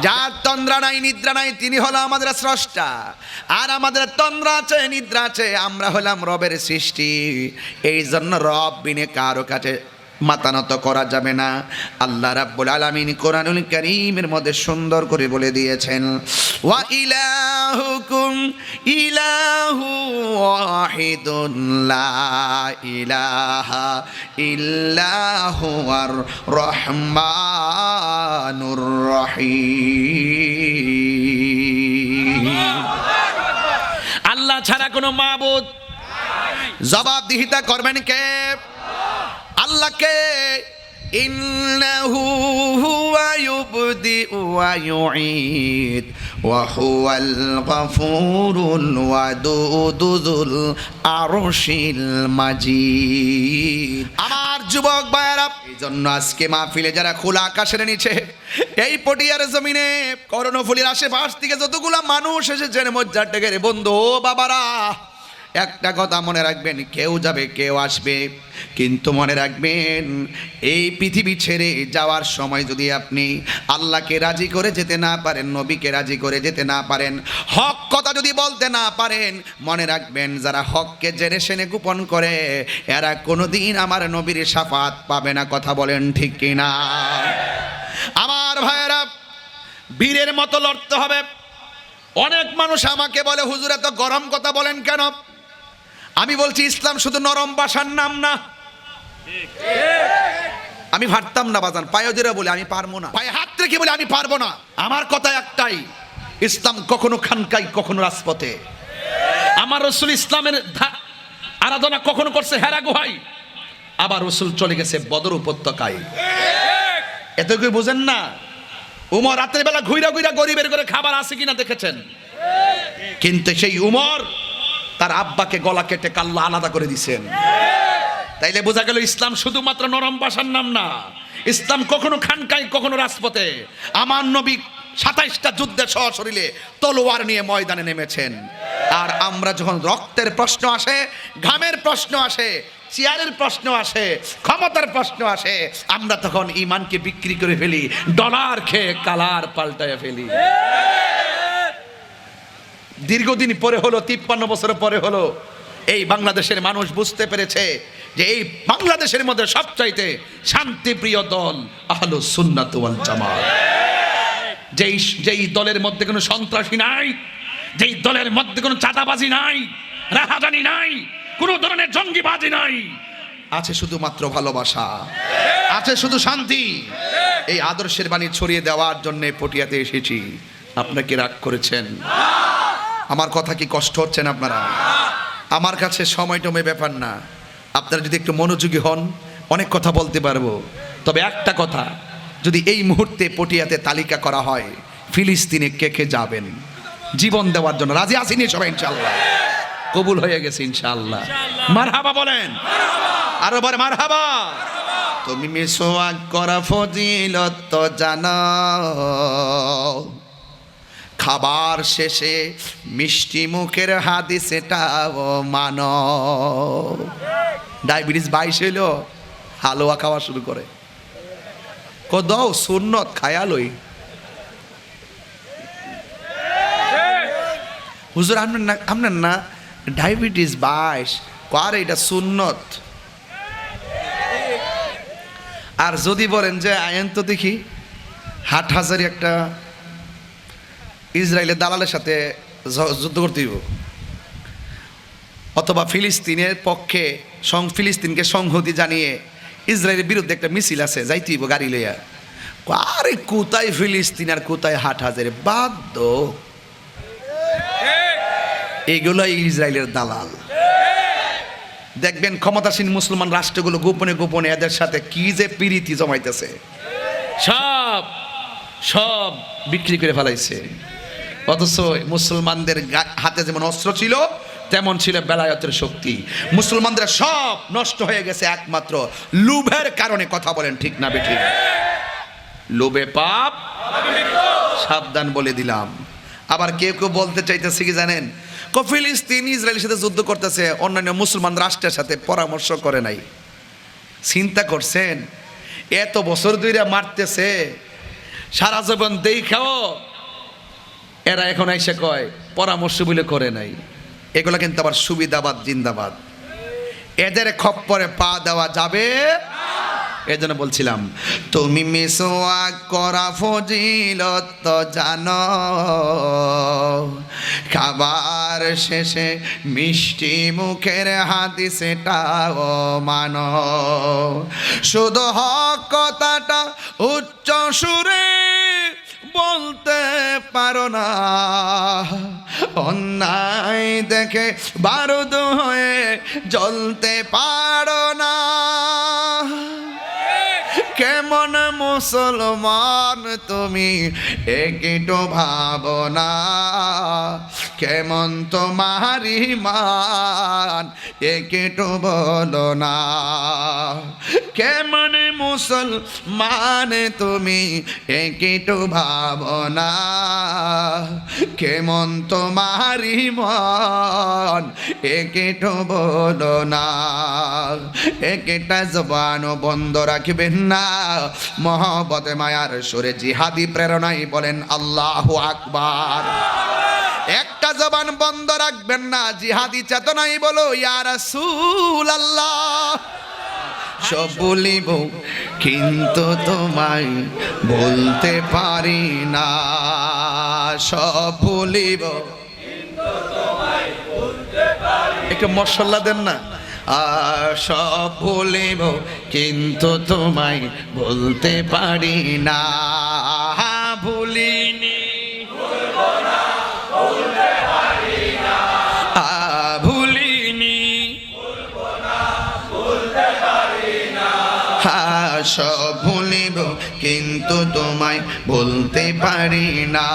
যার তন্দ্রা নাই, নিদ্রা নাই, তিনি হলো আমাদের স্রষ্টা। আর আমাদের তন্দ্রা আছে, নিদ্রা আছে, আমরা হলাম রবের সৃষ্টি। এই জন্য রব বিনে কারো কাছে মাথা নত করা যাবে না। আল্লাহ রাব্বুল আলামিন কোরআনুল কারীমের মধ্যে সুন্দর করে বলে দিয়েছেন, ওয়া ইলাহুকুম ইলাহু ওয়াহিদুন লা ইলাহা ইল্লা হুয়ার রহমানুর রহিম। আল্লাহ ছাড়া কোনো মাবুদ। জবাবদিহিতা করবেন কে? আল্লাহকে। ইন্নাহু হুয়া ইউবদিউ ওয়া ইউঈদ ওয়া হুয়াল গফুরুল ওয়াদুদুল আরশিল মাজিদ। আমার যুবক ভাইরা, এই জন্য আজকে মাহফিলে যারা খোলা আকাশের নিচে, এই পটিয়ার জমিনে কর্ণফুলীর আশেপাশ থেকে যতগুলা মানুষ এসেছেন, মজ্জার টেকের বন্ধু ও বাবারা, একটা কথা মনে রাখবেন, কেউ যাবে কেউ আসবে, কিন্তু মনে রাখবেন এই পৃথিবী ছেড়ে যাওয়ার সময় যদি আপনি আল্লাহকে রাজি করে যেতে না পারেন, নবীকে রাজি করে যেতে না পারেন, হক কথা যদি বলতে না পারেন, মনে রাখবেন যারা হককে জেনে শুনে গোপন করে এরা কোনোদিন আমার নবীর শাফাত পাবে না। কথা বলেন ঠিক কিনা? আমার ভাইয়েরা, বীরের মতো লড়তে হবে। অনেক মানুষ আমাকে বলে, হুজুর এত গরম কথা বলেন কেন? আমি বলছি, ইসলাম শুধু নরম ভাষার নাম না। আমি পারতাম না বাজান, পায়ে জোরে বলে আমি পারবো না, পায়ে হাত রেখে বলে আমি পারবো না। আমার কথা একটাই, ইসলাম কখনো খানকায়, কখনো রাজপথে। আমার রাসূল ইসলামের আরাধনা কখনো করছে হেরা গুহায়, আবার রাসূল চলে গেছে বদর উপত্যকায়। এত কি বুঝেন না? উমর রাতের বেলা ঘুইরা ঘুইরা গরিবের করে খাবার আছে কিনা দেখেছেন, কিন্তু সেই উমর তার আব্বাকে গলা কেটে কাল্লা আলাদা করে দিয়েছেন। তাইলে বোঝা গেল ইসলাম শুধুমাত্র নরম ভাষার নাম না। ইসলাম কখনো খানকায়, কখনো রাজপথে। আমার নবী 27টা যুদ্ধে সশরীরে তলোয়ার নিয়ে ময়দানে নেমেছেন। আর আমরা যখন রক্তের প্রশ্ন আসে, ঘামের প্রশ্ন আসে, চেয়ারের প্রশ্ন আসে, ক্ষমতার প্রশ্ন আসে, আমরা তখন ঈমানকে বিক্রি করে ফেলি, ডলার খেয়ে কালার পাল্টায় ফেলি। দীর্ঘদিন পরে হলো, 53 বছর পরে হলো, এই বাংলাদেশের মানুষ বুঝতে পেরেছে যে এই বাংলাদেশের মধ্যে সবচাইতে শান্তিপ্রিয় দল আহলুস সুন্নাত ওয়াল জামাত। যেই দলের মধ্যে কোনো সন্ত্রাসী নাই, যেই দলের মধ্যে কোনো চাঁদাবাজি নাই, রাহাজানি নাই, কোনো ধরনের জঙ্গিবাজি নাই, আছে শুধুমাত্র ভালোবাসা, আছে শুধু শান্তি। এই আদর্শের বাণী ছড়িয়ে দেওয়ার জন্য পটিয়াতে এসেছি। আপনাকে রাগ করেছেন? আমার কথা কি কষ্ট হচ্ছেন আপনারা? আমার কাছে সময় টমে ব্যাপার না। আপনারা যদি একটু মনোযোগী হন, অনেক কথা বলতে পারবো। তবে একটা কথা, যদি এই মুহূর্তে পটিয়াতে তালিকা করা হয়, ফিলিস্তিনে কে কে যাবেন জীবন দেওয়ার জন্য? রাজি আছেন সবাই? ইনশাআল্লাহ কবুল হয়ে গেছে ইনশাআল্লাহ। মারহাবা বলেন, আরো বলে মারহাবা। তুমি মিসওয়াক করা ফজিলত তো জানো, খাবার শেষে মিষ্টি মুখের হাদিস এটাও মানো। ডায়াবেটিস 22 হইলো হালুয়া খাওয়া শুরু করে, দাও সুন্নত খায়ালই। হুজুর আপনার না ডায়াবেটিস 22, আর এটা সুন্নত। আর যদি বলেন যে আয়েন তো দেখি হাটহাজারি একটা ইসরায়েলের দালালের সাথে যুদ্ধ করতে দিব, অথবা ফিলিস্তিনের পক্ষে ফিলিস্তিনকে সংহতি জানিয়ে ইসরায়েলের বিরুদ্ধে একটা মিছিল আছে, যাইতে দিব গাড়ি লইয়া। আরে কোথায় ফিলিস্তিন আর কোথায় হাটহাজারি, বাধ্য। এগুলোই ইসরায়েলের দালাল। দেখবেন ক্ষমতাসীন মুসলমান রাষ্ট্রগুলো গোপনে গোপনে এদের সাথে কি যে প্রীতি জমাইতেছে, সব বিক্রি করে ফেলাইছে। অথচ মুসলমানদের হাতে যেমন অস্ত্র ছিল তেমন ছিল বেলায়েতের শক্তি। মুসলমানদের সব নষ্ট হয়ে গেছে একমাত্র লোভের কারণে। কথা বলেন ঠিক না বেঠিক? লোভে পাপ, সাবধান বলে দিলাম। আবার কেউ কেউ বলতে চাইতেছে কি জানেন, ফিলিস্তিন ইসরায়েলের সাথে যুদ্ধ করতেছে, অন্যান্য মুসলমান রাষ্ট্রের সাথে পরামর্শ করে নাই। চিন্তা করছেন এত বছর ধরে মারতেছে, সারা জীবন দেখাও, এরা এখন এসে কয় পরামর্শ বলে করে নাই। এগুলো কিন্তু আবার সুবিধাবাদ জিন্দাবাদ, এদের খপ্পরে পা দেওয়া যাবে। এজন্য বলছিলাম তুমি মিসওয়াক করা ফজিলত তো জানো, খাবার শেষে মিষ্টি মুখের হাদিস এটাও মানো। শুধু হক কথাটা উচ্চ সুরে বলতে পারো না, অন্যায় দেখে বারুদ হয়ে জ্বলতে পারো না। কেমন মুসলমান তুমি একটু ভাবনা, কেমন তোমার ঈমান একটু বলো না। কেমন মুসলমান তুমি একটু ভাবনা, কেমন তোমার ঈমান একটু বলো না। একটা জবান বন্ধ রাখবেন না, মহব্বতে মায়ার সুরে জিহাদি প্রেরণায় বলেন আল্লাহু আকবার। একটা জবান বন্ধ রাখবেন না, জিহাদি চেতনায় বলো ইয়া রাসূলুল্লাহ। সব বলিব কিন্তু তোমায় বলতে পারি না, সব বলিব একটু মশলা দেন না। সব বলিব কিন্তু তোমায় বলতে পারি না, ভুলিনি ভুলবো না বলতে পারি না, ভুলিনি ভুলবো না বলতে পারি না। সব ভুলিব কিন্তু তোমায় বলতে পারি না,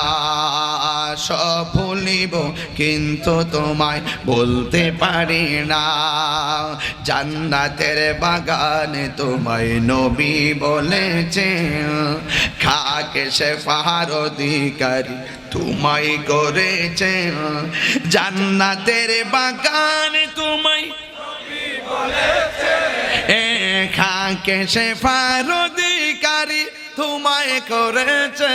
সব ভুলিব কিন্তু তোমায় বলতে পারি না। জান্নাতের বাগানে তোমায় নবী বলেছে, খাকে শেফার অধিকারী তোমায় করেছে। জান্নাতের বাগানে তোমায় নবী বলেছে, খাকে শেফার অধিকারী তোমায় করেছে।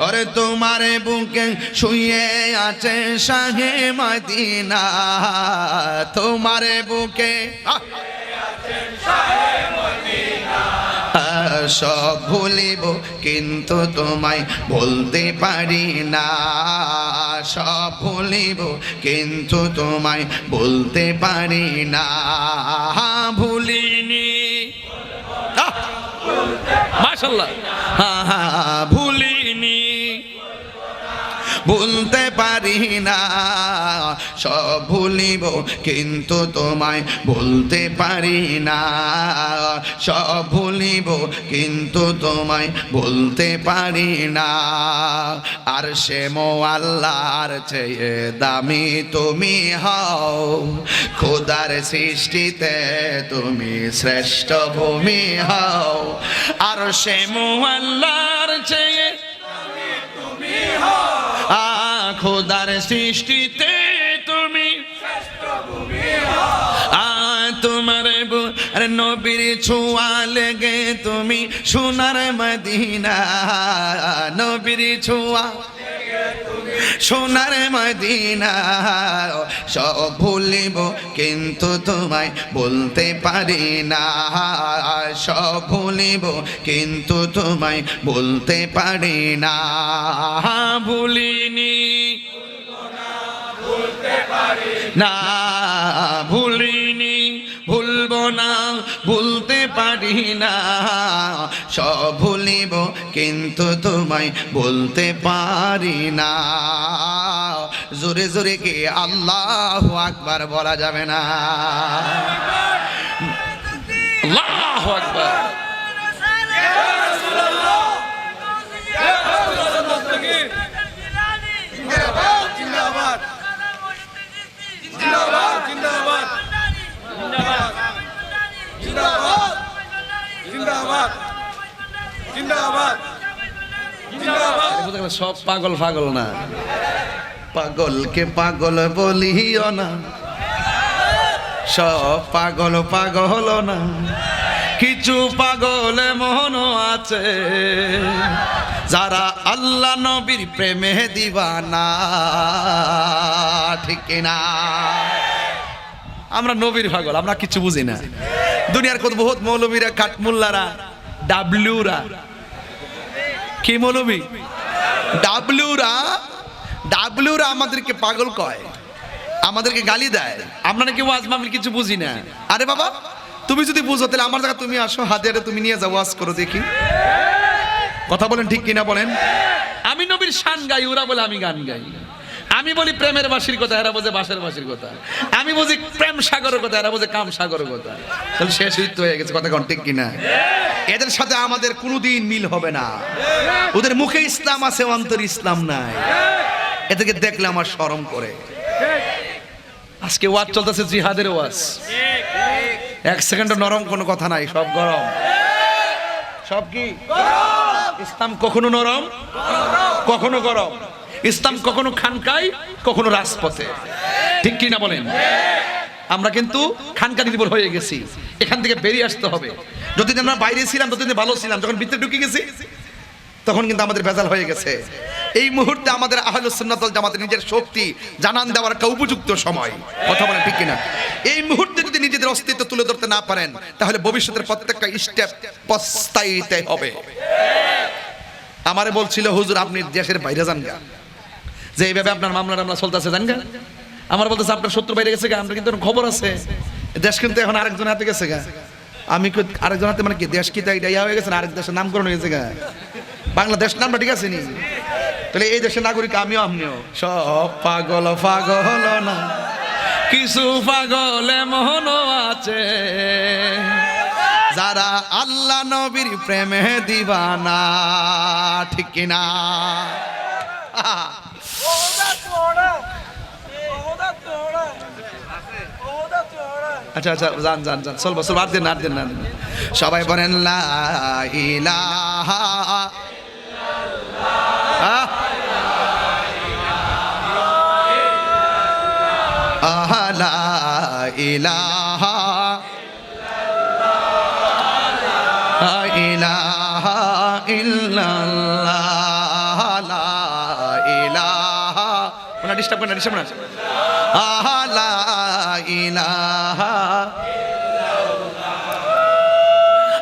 ওরে তোমার বুকে শুয়ে আছে শাহে মদিনা, তোমার বুকে সব ভুলিব কিন্তু তোমায় বলতে পারি না, সব ভুলিব কিন্তু তোমায় বলতে পারি না, ভুলিনি মাশাআল্লাহ, ভুলিনি ভুলতে পারি না। সব ভুলিব কিন্তু তোমায় বলতে পারি না, সব ভুলিব কিন্তু তোমায় বলতে পারি না। আর সে মোয়াল্লার চেয়ে দামি তুমি হও, খোদার সৃষ্টিতে তুমি শ্রেষ্ঠ ভূমি হও। আর সে মোয়াল্লার চেয়ে দামি তুমি হও, খোদার সৃষ্টিতে তুমি তোমার আরে নবীর ছোঁয়া লেগে তুমি সোনার মদিনা, নবীর ছোঁয়া সোনার মদিনা। সব ভুলিব কিন্তু তোমায় বলতে পারি না, সব ভুলিব কিন্তু তোমায় বলতে পারি না। ভুলিনি না, ভুলিনি ভুলবো না, ভুলতে পারি না। সব ভুলিব কিন্তু তোমায় বলতে পারি না। জোরে জোরে কি আল্লাহু আকবার বলা যাবে না? আল্লাহু আকবার। সব পাগল পাগল না, পাগলকে পাগল বলিও না, সব পাগল পাগল না, কিছু পাগল মন আছে যারা আল্লাহ নবীর প্রেমে দিবানা, ঠিক না? আমরা নবীর পাগল, আমরা কিছু বুঝি না। দুনিয়ার কত বহুত মৌলবীরা, কাঠমুল্লারা, ডাবলুরা, কি মৌলবী ডাবলুরা, ডাবলুরা আমাদেরকে পাগল কয়, আমাদেরকে গালি দেয়। আমরা নাকি ওয়াজ মাহফিল কিছু বুঝি না। আরে বাবা, তুমি যদি বুঝো তাহলে আমার জায়গা তুমি আসো, হাজারে তুমি নিয়ে যাও, ওয়াজ করো দেখি। কথা বলেন ঠিক কিনা বলেন? আমি নবীর শান গাই, ওরা বলে আমি গান গাই। আমি বলি প্রেমের বাসির কথা, এরা বোঝে বাসের বাসির কথা। আমি বুঝি প্রেম সাগরের কথা, এরা বোঝে কাম সাগরের কথা। তাহলে শেষ হয়ে গেছে কথা, ঠিক কিনা? এদের সাথে আমাদের কোনোদিন মিল হবে না। ওদের মুখে ইসলাম আছে, অন্তরে ইসলাম নাই। এদেরকে দেখলে আমার শরম করে। আজকে ওয়াজ চলতেছে জিহাদের ওয়াজ, এক সেকেন্ড নরম কোনো কথা নাই, সব গরম। সব কি ইসলাম কখনো নরম, কখনো গরম। ইসলাম কখনো খানকায়, কখনো রাজপথে, ঠিক কি না বলেন? আমরা কিন্তু খানকা নির্ভর হয়ে গেছি, এখান থেকে বেরিয়ে আসতে হবে। যতদিন আমরা বাইরে ছিলাম ততদিন ভালো ছিলাম, যখন ভিতরে ঢুকে গেছি তখন কিন্তু আমাদের ভেজাল হয়ে গেছে। এই মুহূর্তে আমাদের আহলুস সুন্নাত ওয়াল জামাতের নিজের শক্তি জানান দেওয়ার একটা উপযুক্ত সময়। কথা বলেন ঠিক কিনা? এই মুহূর্তে যদি নিজেদের অস্তিত্ব তুলে ধরতে না পারেন তাহলে ভবিষ্যতের প্রত্যেকটা স্টেপ পস্তাইতে হবে। আমারে বলছিল হুজুর আপনি দেশের বাইরে যান গা, যে এইভাবে আপনার মামলা টামলা চলতেছে জান গা। আমার বলতেছে আপনার শত্রু বাইরে গেছে গা, আমরা কিন্তু খবর আছে দেশ কিন্তু এখন আরেকজন হাতে গেছে গা। আমি আরেকজন হাতে মানে কি দেশ কি ইয়া হয়ে গেছে, আরেক দেশের নামকরণ হয়েছে গা। বাংলাদেশ নামটা ঠিক আছে নি? তাহলে এই দেশের নাগরিক আমিও, আপনিও। সব পাগল পাগল না, কিছু পাগল মন আছে যারা আল্লাহ নবীর প্রেমে দিবানা, ঠিক কিনা? আচ্ছা আচ্ছা, যান যান যান, চলবো চলবো, আর দিন আর দিন না। সবাই বলেন লা ইলাহা লা ইলাহা ইলাহা ইল্লাল্লাহ, লা ইলাহা। ডিস্টার্ব করেন না, ডিস্টার্ব না। লা ইলাহা